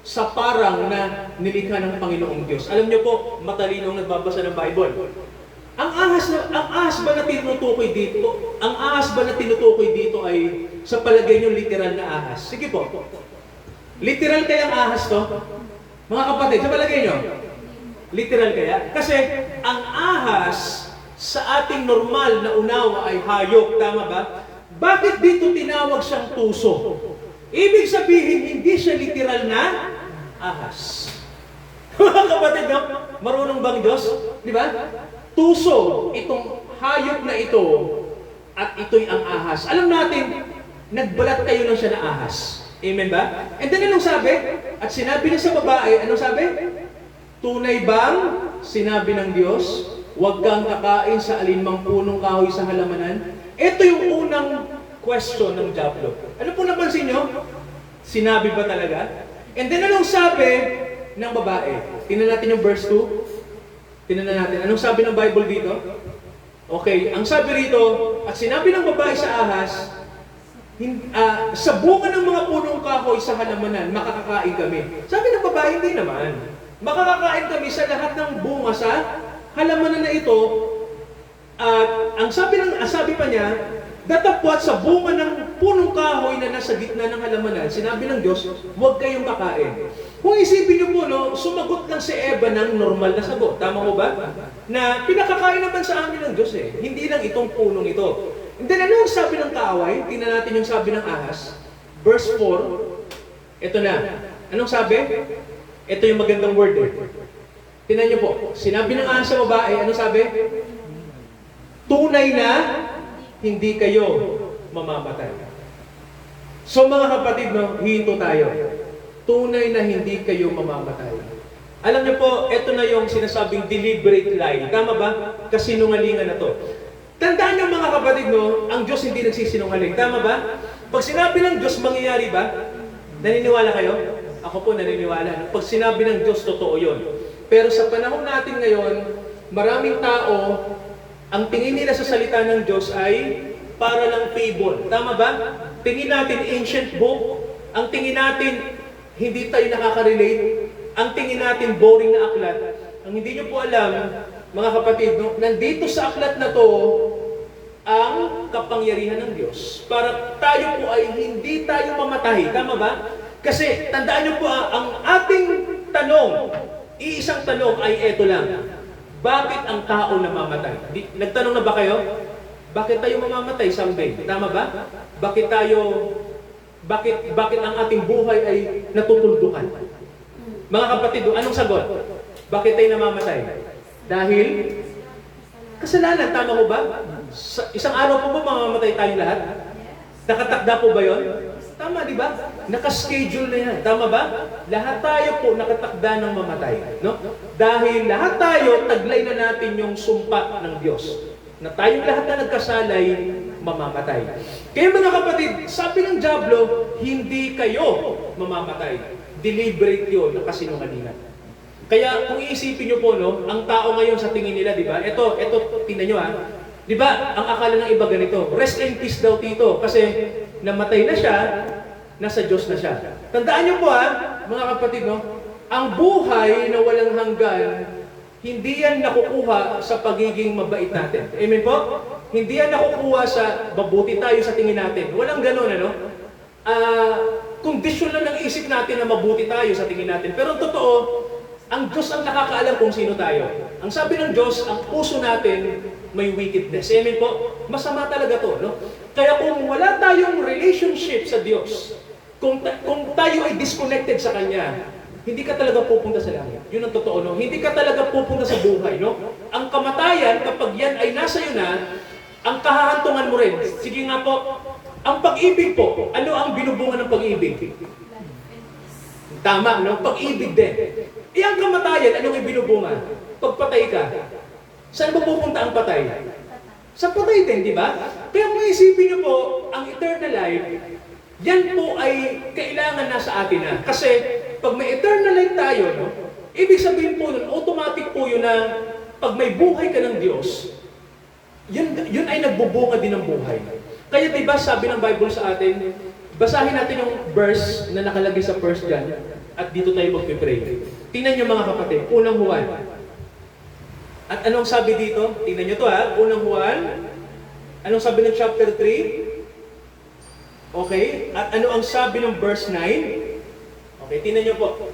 sa parang na nilikha ng Panginoong Diyos. Alam niyo po, matalinong nagbabasa ng Bible. Ang ahas ba na tinutukoy dito? Ang ahas ba na tinutukoy dito ay sa palagay niyo literal na ahas? Sige po. Literal kaya ang ahas to? Mga kapatid, sa palagay niyo? Literal kaya? Kasi ang ahas sa ating normal na unawa ay hayop, tama ba? Bakit dito tinawag siyang tuso? Ibig sabihin, hindi siya literal na ahas. Mga kapatid, no? Marunong bang Diyos? Di ba? Tuso, itong hayop na ito, at ito'y ang ahas. Alam natin, nagbalat kayo ng siya na ahas. Amen ba? And then anong sabi? At sinabi niya sa babae, anong sabi? Tunay bang sinabi ng Diyos, huwag kang kakain sa alinmang punong kahoy sa halamanan? Ito yung unang question ng dyablo. Ano po napansin nyo? Sinabi ba talaga? And then anong sabi ng babae? Tingnan natin yung verse 2. Tingnan natin. Anong sabi ng Bible dito? Okay, ang sabi rito, at sinabi ng babae sa ahas, sa bunga ng mga punong kahoy sa halamanan, makakakain kami. Sabi ng babae, hindi naman. Makakakain kami sa lahat ng bunga sa halamanan na ito, Sabi pa niya, datapwat sa bunga ng punong kahoy na nasa gitna ng halamanan, sinabi ng Diyos, huwag kayong kakain. Kung isipin niyo po, no, sumagot lang si Eva ng normal na sagot. Tama ko ba? Na pinakakain naman sa amin ng Diyos eh. Hindi lang itong punong ito. And then ano ang sabi ng kaaway? Tingnan natin yung sabi ng ahas. Verse 4. Ito na. Anong sabi? Ito yung magandang word eh. Tingnan niyo po. Sinabi ng ahas sa babae, anong sabi? Tunay na hindi kayo mamamatay. So mga kapatid, no, hinto tayo. Tunay na hindi kayo mamamatay. Alam niyo po, ito na yung sinasabing deliberate lie. Tama ba? Kasinungalingan na to. Tandaan niyo mga kapatid, no, ang Diyos hindi nagsisinungaling. Tama ba? Pag sinabi ng Diyos, mangyayari ba? Naniniwala kayo? Ako po naniniwala. Pag sinabi ng Diyos, totoo yun. Pero sa panahon natin ngayon, maraming tao, ang tingin nila sa salita ng Diyos ay para lang fable. Tama ba? Tingin natin ancient book. Ang tingin natin, hindi tayo nakaka-relate. Ang tingin natin, boring na aklat. Ang hindi nyo po alam, mga kapatid, no, nandito sa aklat na to, ang kapangyarihan ng Diyos. Para tayo po ay hindi tayo mamatay. Tama ba? Kasi, tandaan nyo po, ang ating tanong, iisang tanong ay eto lang. Bakit ang tao namamatay? Nagtanong na ba kayo? Bakit tayo mamamatay someday? Tama ba? Bakit ang ating buhay ay natutuldukan? Mga kapatid, anong sagot? Bakit tayo namamatay? Dahil kasalanan, tama ko ba? Isang araw po ba mamamatay tayong lahat? Nakatakda po ba yon? Tama, di ba? Nakaschedule na yan. Tama ba? Lahat tayo po nakatakda ng mamatay. No? Dahil lahat tayo, taglay na natin yung sumpa ng Diyos. Na tayong lahat na nagkasalay, mamamatay. Kaya mga kapatid, sabi ng Diablo, hindi kayo mamamatay. Deliberate yun ng kasinungalingan. Kaya kung iisipin nyo po, no, ang tao ngayon sa tingin nila, di ba? Ito, tingnan nyo ha. Di ba, ang akala ng iba ganito, rest in peace daw tito, kasi namatay na siya, nasa Diyos na siya. Tandaan nyo po ha, mga kapatid, no, ang buhay na walang hanggan, hindi yan nakukuha sa pagiging mabait natin. Amen po? Hindi yan nakukuha sa mabuti tayo sa tingin natin. Walang ganun, ano? Kondisyon lang ng isip natin na mabuti tayo sa tingin natin. Pero totoo, ang Diyos ang nakakaalam kung sino tayo. Ang sabi ng Diyos, ang puso natin may wickedness. Amen po? Masama talaga to, no? Kaya kung wala tayong relationship sa Diyos, kung tayo ay disconnected sa Kanya, hindi ka talaga pupunta sa langit. Yun ang totoo, no? Hindi ka talaga pupunta sa buhay, no? Ang kamatayan, kapag yan ay nasa iyo na, ang kahahantungan mo rin. Sige nga po, ang pag-ibig po, ano ang binubunga ng pag-ibig? Tama, no? Pag-ibig din. Ang kamatayan, anong ibinubunga? Pagpatay ka. Saan mo pupunta ang patay? Sa patay din, di ba? Kaya kung isipin niyo po, ang eternal life, yan po ay kailangan nasa atin na. Kasi pag may eternal life tayo, no, ibig sabihin po nun, automatic po yun na pag may buhay ka ng Diyos, yun ay nagbubunga din ng buhay. Kaya diba sabi ng Bible sa atin, basahin natin yung verse na nakalagay sa 1 John at dito tayo magpipray. Tingnan nyo mga kapatid, unang Juan. At anong sabi dito? Tingnan nyo to ha, unang Juan. Anong sabi ng chapter 3? Okay, at ano ang sabi ng verse 9? Okay, tingnan nyo po.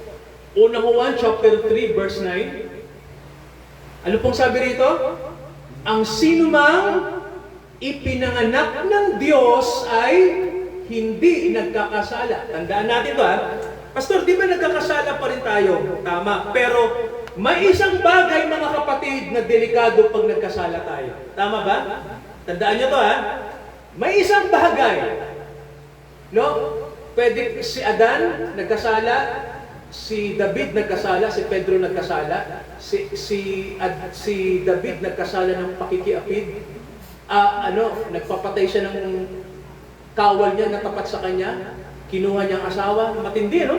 Unang Juan, chapter 3, verse 9. Ano pong sabi rito? Ang sinumang ipinanganak ng Diyos ay hindi nagkakasala. Tandaan natin ito ha. Pastor, di ba nagkakasala pa rin tayo? Tama. Pero may isang bagay mga kapatid na delikado pag nagkasala tayo. Tama ba? Tandaan nyo to ha. May isang bagay. No? Pwede si Adan nagkasala, si David nagkasala, si Pedro nagkasala, si David nagkasala ng pakikiapid. Nagpapatay siya ng kawal niya na tapat sa kanya, kinuha niyang asawa, matindi, no?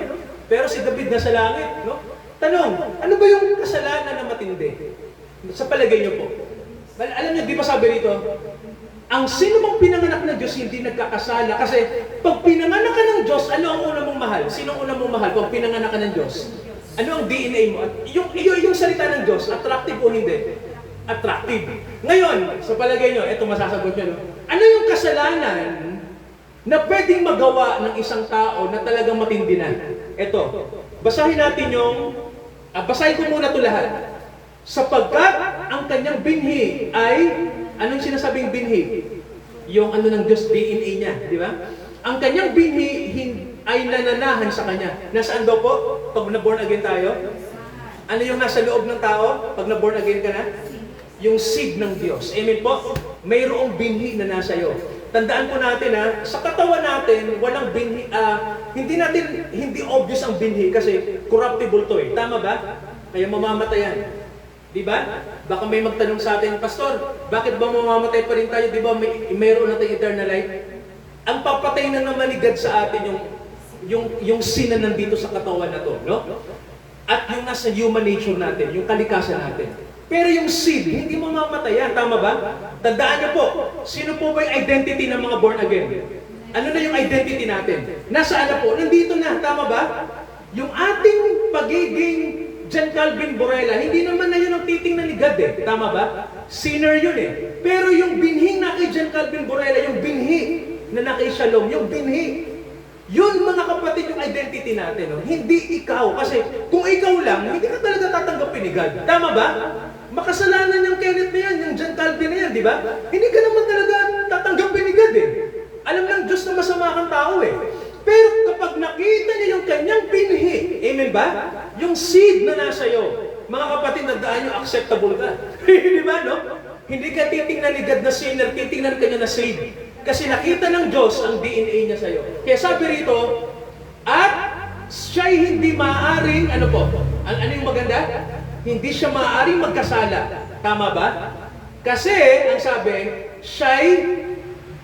Pero si David nasa langit, no? Tanong, ano ba yung kasalanan na matindi? Sa palagay niyo po. Alam niyo, di ba sabi rito, ang sino mang pinanganak ng Diyos hindi nagkakasala. Kasi pag pinanganak ka ng Diyos, ano ang una mong mahal? Sino ang una mong mahal pag pinanganak ka ng Diyos? Ano ang DNA mo? Yung salita ng Diyos, attractive o hindi? attractive. Ngayon, sa palagay nyo, eto masasagot nyo, no? Ano yung kasalanan na pwedeng magawa ng isang tao na talagang matindi na? Eto, basahin natin basahin ko muna ito lahat. Sapagkat ang kanyang binhi ay, anong sinasabing binhi? Yung ano ng Diyos, DNA niya, di ba? Ang kanyang binhi ay nananahan sa kanya. Nasaan daw po? Pag na-born again tayo? Ano yung nasa loob ng tao? Pag na-born again ka na? Yung seed ng Diyos. Amen po? Mayroong binhi na nasa iyo. Tandaan po natin sa katawan natin, walang binhi, hindi obvious ang binhi kasi corruptible to eh. Tama ba? Kaya mamamatayan. Di ba? Baka may magtanong sa atin, Pastor, bakit ba mamamatay pa rin tayo? Di ba mayroon natin eternal life? Ang papatay na namaligad sa atin yung sin na nandito sa katawan na to, no? At yung nasa human nature natin, yung kalikasan natin. Pero yung seed, hindi mamamatay yan. Tama ba? Tandaan niyo po, sino po ba yung identity ng mga born again? Ano na yung identity natin? Nasaan na po? Nandito na. Tama ba? Yung ating pagiging John Calvin Borella, hindi naman na yun ang titing na ligad eh. Tama ba? Sinner yun eh. Pero yung binhi na kay John Calvin Borella, yung binhi na kay Shalom, yung binhi, yun mga kapatid yung identity natin. No? Hindi ikaw. Kasi kung ikaw lang, hindi ka talaga tatanggapin ni God. Tama ba? Makasalanan yung Kenneth na yan, yung John Calvin na yan, di ba? Hindi ka naman talaga tatanggapin ni God eh. Alam ng Diyos na masama kang tao eh. Pero kapag nakita niya yung kanyang binhi, amen ba? Yung seed na nasa iyo, mga kapatid, nagdaan nyo, acceptable ka. Di ba, no? Hindi ka titingnan ni God na sinner, titingnan ka niya na seed. Kasi nakita ng Diyos ang DNA niya sa iyo. Kaya sabi rito, at siya'y hindi maaaring, ano yung maganda? Hindi siya maaaring magkasala. Tama ba? Kasi, ang sabi, siya'y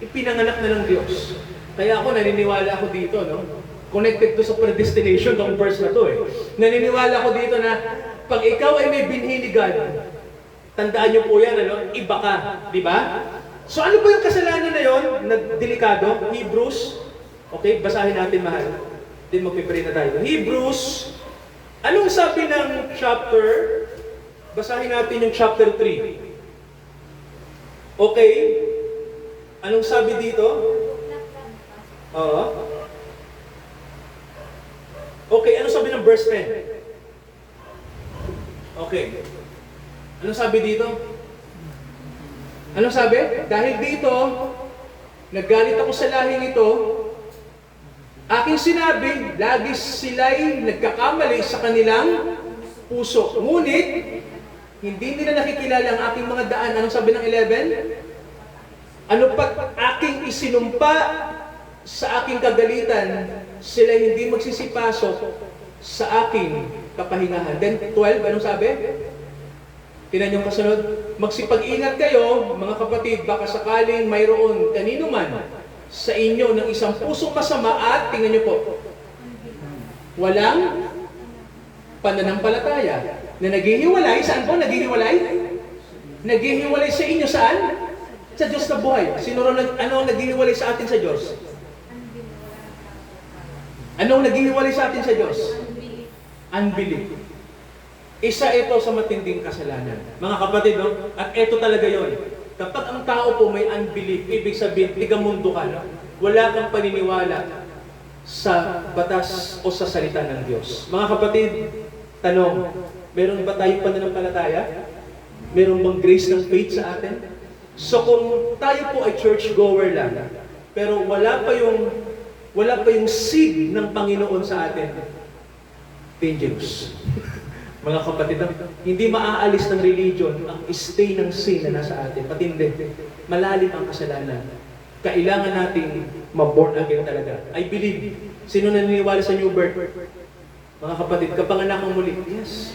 ipinanganak na ng Diyos. Kaya ako, naniniwala ako dito, no? Connected to sa predestination ng verse na to eh. Naniniwala ako dito na pag ikaw ay may binhi ni God, tandaan niyo po yan, ano? Iba ka, di ba? So ano ba yung kasalanan na yon na delikado? Hebrews, okay, basahin natin mahal. Then magpipray na tayo. Hebrews, anong sabi ng chapter? Basahin natin yung chapter 3. Okay, anong sabi dito? Oo. Okay, anong sabi ng verse 10? Okay. Anong sabi dito? Anong sabi? Dahil dito, naggalit ako sa lahing ito, aking sinabi, lagi sila'y nagkakamali sa kanilang puso. Ngunit, hindi nila nakikilala ang aking mga daan. Anong sabi ng 11? Ano pat aking isinumpa sa aking kagalitan, sila hindi magsisipasok sa aking kapahingahan. Then 12, anong sabi? Tinan yung kasunod, magsipag-ingat kayo, mga kapatid, baka sakaling mayroon kanino man sa inyo ng isang pusong masama at, tingnan nyo po, walang pananampalataya na naghihiwalay. Saan po naghihiwalay? Naghihiwalay sa inyo saan? Sa Diyos na buhay. Ano ang naghihiwalay sa atin sa Diyos? Ano ang naghihiwalay sa atin sa Diyos? Unbelief. Isa ito sa matinding kasalanan. Mga kapatid, no? At ito talaga yon. Kapag ang tao po may unbelief, ibig sabihin, tigamundo ka, no? Wala kang paniniwala sa batas o sa salita ng Diyos. Mga kapatid, tanong, meron ba tayong pananampalataya? Meron bang grace ng faith sa atin? So kung tayo po ay church-goer lang, pero wala pa yung seed ng Panginoon sa atin, dangerous. Mga kapatid, hindi maaalis ng religion ang stay ng sin na nasa atin. Patindi. Malalim ang kasalanan. Kailangan nating ma-born again talaga. I believe. Sino naniniwala sa new birth? Mga kapatid, kapanganak ang muli. Yes.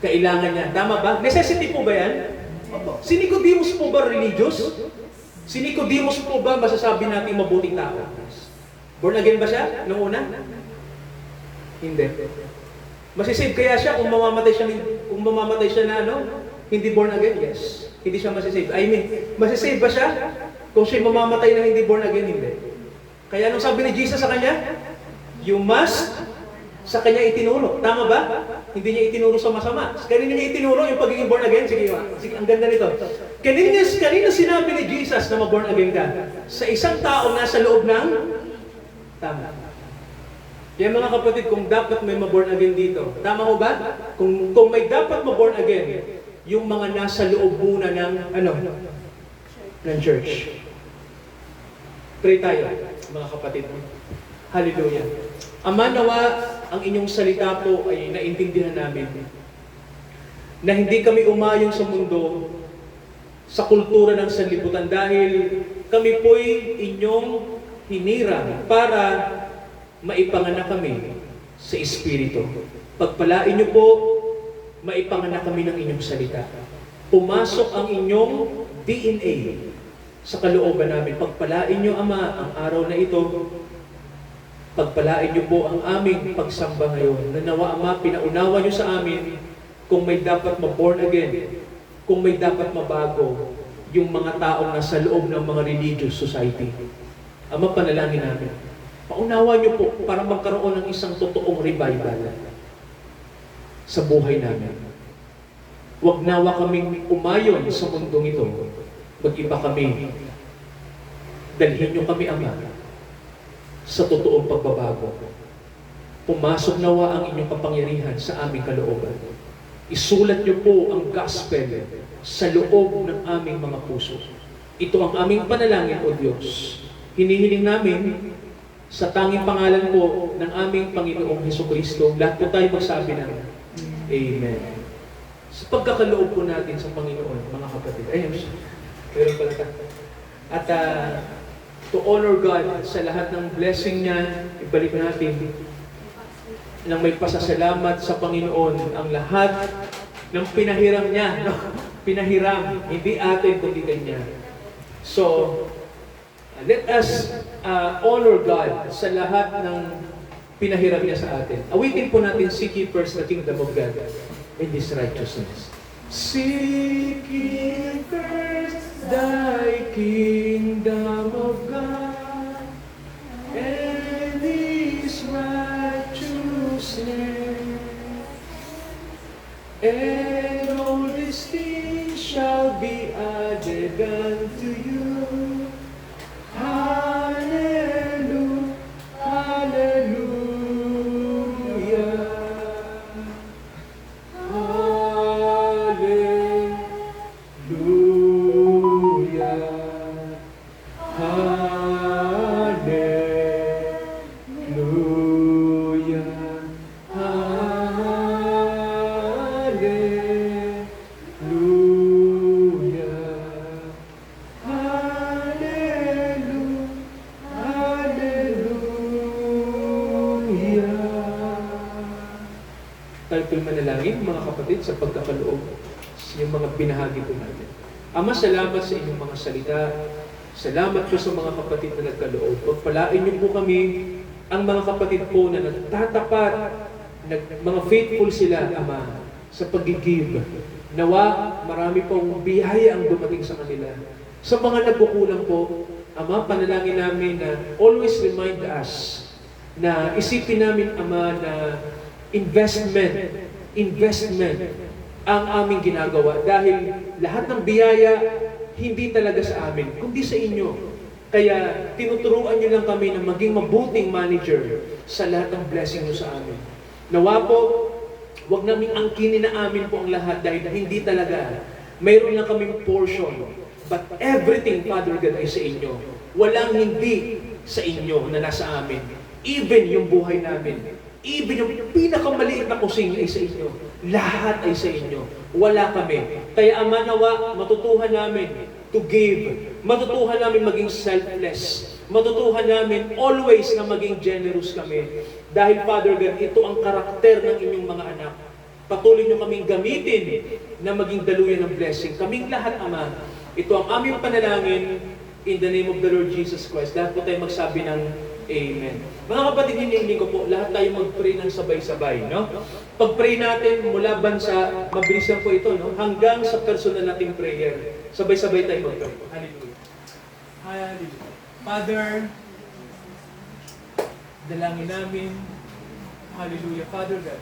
Kailangan niya. Tama ba? Necessity po ba yan? Opo. Si Nicodemus po ba religious? Si Nicodemus po ba masasabi natin mabuting tao? Born again ba siya noong una? Hindi. Masisave kaya siya kung mamamatay siya na hindi born again? Yes. Hindi siya masisave. I mean, masisave ba siya kung siya mamamatay na hindi born again? Hindi. Kaya anong sabi ni Jesus sa kanya? You must, sa kanya itinuro. Tama ba? Hindi niya itinuro sa masama. Kanina niya itinuro yung pagiging born again. Sige, sige, ang ganda nito. Kanina sinabi ni Jesus na ma-born again ka? Sa isang tao nasa loob ng tama. Kaya mga kapatid, kung dapat may ma-born again dito, tama ho ba? Kung may dapat ma-born again, yung mga nasa loob muna ng ng church. Pray tayo, mga kapatid. Hallelujah. Ama, nawa ang inyong salita po ay naintindihan namin na hindi kami umayon sa mundo sa kultura ng sanlibutan dahil kami po'y inyong hinirang para maipanganak kami sa Espiritu. Pagpalain niyo po, maipanganak kami ng inyong salita. Pumasok ang inyong DNA sa kalooban namin. Pagpalain niyo, Ama, ang araw na ito. Pagpalain niyo po ang aming pagsamba ngayon. Na nawa, Ama, pinaunawa niyo sa amin kung may dapat ma-born again, kung may dapat mabago yung mga taong nasa loob ng mga religious society. Ama, panalangin namin. Paunawa niyo po para magkaroon ng isang totoong revival sa buhay namin. Huwag nawa kaming umayon sa mundong ito. Mag-iba kami. Dalhin niyo kami, Ama, sa totoong pagbabago. Pumasok nawa ang inyong kapangyarihan sa aming kalooban. Isulat niyo po ang gospel sa loob ng aming mga puso. Ito ang aming panalangin, O Diyos. Hinihiling namin sa tanging pangalan po ng aming Panginoong Hesukristo. Lahat po tayo magsabi ng Amen. Sa pagkakaloob po natin sa Panginoon, mga kapatid. Ayun, meron pala ka. At to honor God sa lahat ng blessing niya, ibalik natin nang may pasasalamat sa Panginoon ang lahat ng pinahiram niya. No? Pinahiram, hindi atin kundi kanya. So, let us honor God sa lahat ng pinahiram niya sa atin. Awitin po natin, seek ye first the kingdom of God and His righteousness. Seek ye first thy kingdom of God and His righteousness, and all these things shall be added unto you. Hallelujah, hallelujah, hallelujah, tayo po'y manalangin, mga kapatid, sa pagkakaloob yung mga binahagi po natin. Ama, salamat sa inyong mga salita. Salamat po sa mga kapatid na nagkaloob. Pagpalain niyo po kami, ang mga kapatid po na nagtatapat, mga faithful sila, Ama, sa pag-give. Nawa, marami pong biyaya ang dumating sa kanila. Sa mga nagkukulang po, Ama, panalangin namin na always remind us na isipin namin, Ama, na investment ang aming ginagawa dahil lahat ng biyaya hindi talaga sa amin, kundi sa inyo. Kaya tinuturuan niyo lang kami na maging mabuting manager sa lahat ng blessing niyo sa amin. Nawa po, huwag naming angkinin na amin po ang lahat dahil hindi talaga. Mayroon lang kaming portion. But everything, Father God, ay sa inyo. Walang hindi sa inyo na nasa amin. Even yung buhay namin. Even yung pinakamaliit na kusing ay sa inyo. Lahat ay sa inyo. Wala kami. Kaya Ama, nawa, matutuhan namin to give. Matutuhan namin maging selfless. Matutuhan namin always na maging generous kami. Dahil Father God, ito ang karakter ng inyong mga anak. Patuloy nyo kaming gamitin na maging daluyan ng blessing. Kaming lahat, Ama, ito ang aming panalangin in the name of the Lord Jesus Christ. Lahat po tayo magsabi ng Amen. Mga kapatid, hinihiling ko po, lahat tayo mag-pray ng sabay-sabay, no? Pag-pray natin mula bansa, mabilis lang po ito, no? Hanggang sa personal nating prayer. Sabay-sabay tayo mag-pray. Hallelujah. Hallelujah. Father, dalangin namin. Hallelujah. Father God,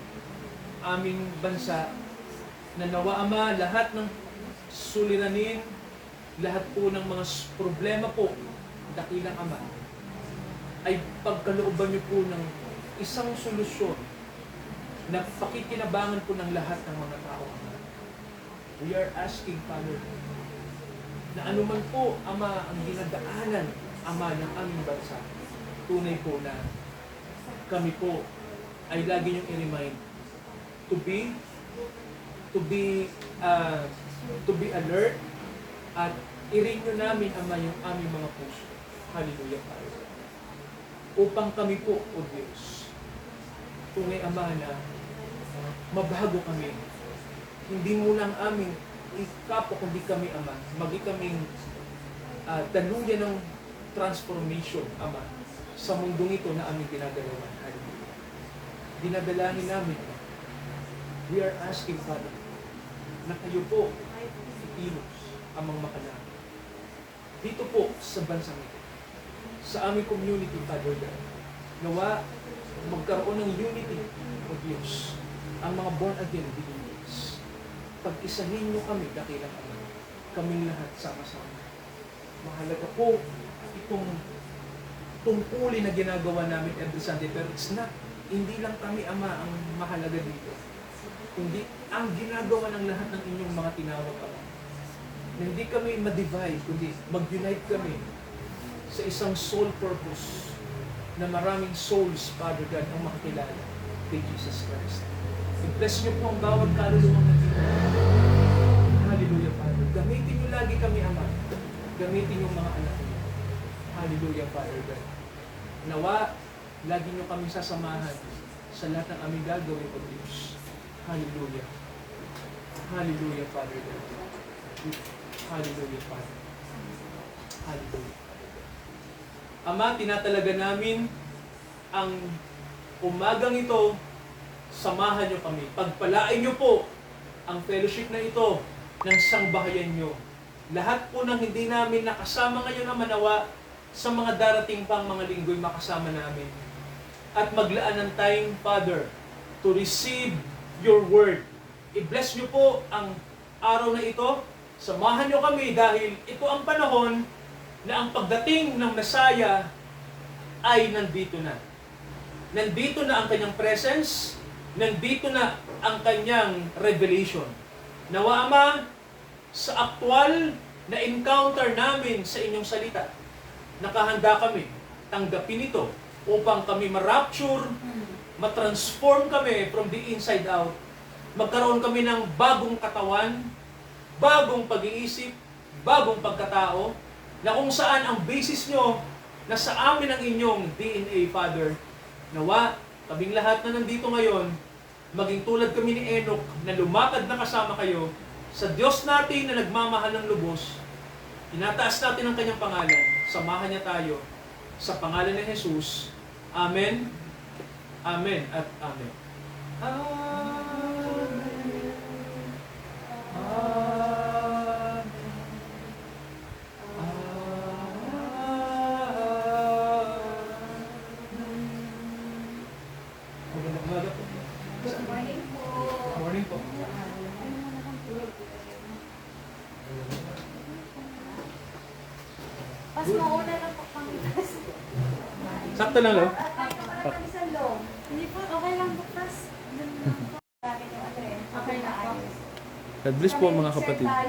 aming bansa, na nawa Ama, lahat ng suliranin, lahat po ng mga problema po, dakilang Ama, ay pagkalooban niyo po ng isang solusyon na pakikinabangan po ng lahat ng mga tao, Ama. We are asking, Father, na anuman po, Ama, ang dinadaanan, Ama, ng aming bansa, tunay po na kami po ay lagi niyong i-remind to be alert at i-renew namin, Ama, yung aming mga puso. Hallelujah, Father. Upang kami po, O Diyos, tunay, Ama, na mabago kami. Hindi mo lang aming ikapo, kundi kami, Ama, magi kaming daluyan ng transformation, Ama, sa mundong ito na aming ginagalawan. Hallelujah. Dinadalangin namin, Ama. We are asking, Father, na kayo po ipilos amang makalangin. Dito po sa bansang ito, sa aming community, Father God, nawa magkaroon ng unity, O Diyos, ang mga born-again believers. Pag-isahin niyo kami, dakilang Ama, kaming lahat sama-sama. Mahalaga po itong tungkulin na ginagawa namin every Sunday, pero it's not, hindi lang kami, Ama, ang mahalaga dito, kundi ang ginagawa ng lahat ng inyong mga tinawag, Ama. Na hindi kami ma-divide, kundi mag-unite kami sa isang sole purpose na maraming souls, Father God, ang makakilala kay Jesus Christ. I-bless niyo po ang bawat kaluluwang nandito. Hallelujah, Father. Gamitin niyo lagi kami, Ama. Gamitin yung mga anak niyo. Hallelujah, Father God. Nawa, lagi niyo kami sasamahan sa lahat ng aming gagawin, O Diyos. Hallelujah. Hallelujah, Father God. Hallelujah, Father. Hallelujah. Ama, tinatalaga namin ang umagang ito, samahan niyo kami. Pagpalain niyo po ang fellowship na ito ng sangbahayan niyo. Lahat po ng hindi namin nakasama ngayon na manawa sa mga darating pang mga linggo'y makasama namin. At maglaan ng time, Father, to receive your word. I-bless niyo po ang araw na ito. Samahan niyo kami dahil ito ang panahon na ang pagdating ng Messiah ay nandito na. Nandito na ang kanyang presence, nandito na ang kanyang revelation. Nawa, Ama, sa aktual na encounter namin sa inyong salita, nakahanda kami tanggapin ito upang kami ma-rapture, ma-transform kami from the inside out, magkaroon kami ng bagong katawan, bagong pag-iisip, bagong pagkatao, na kung saan ang basis nyo na sa amin ang inyong DNA, Father. Nawa, kaming lahat na nandito ngayon, maging tulad kami ni Enoch na lumakad na kasama kayo sa Diyos natin na nagmamahal ng lubos. Inataas natin ang kanyang pangalan. Samahan niya tayo sa pangalan ni Jesus. Amen. Amen at Amen. Amen. Amen. Magandang umaga po.
Good morning po.
Good morning po.
Pas mauna na po kami.
Sakto lang, lo.
Hindi po, okay lang bukas.
Okay na po.
God bless po, mga kapatid.
Tayo,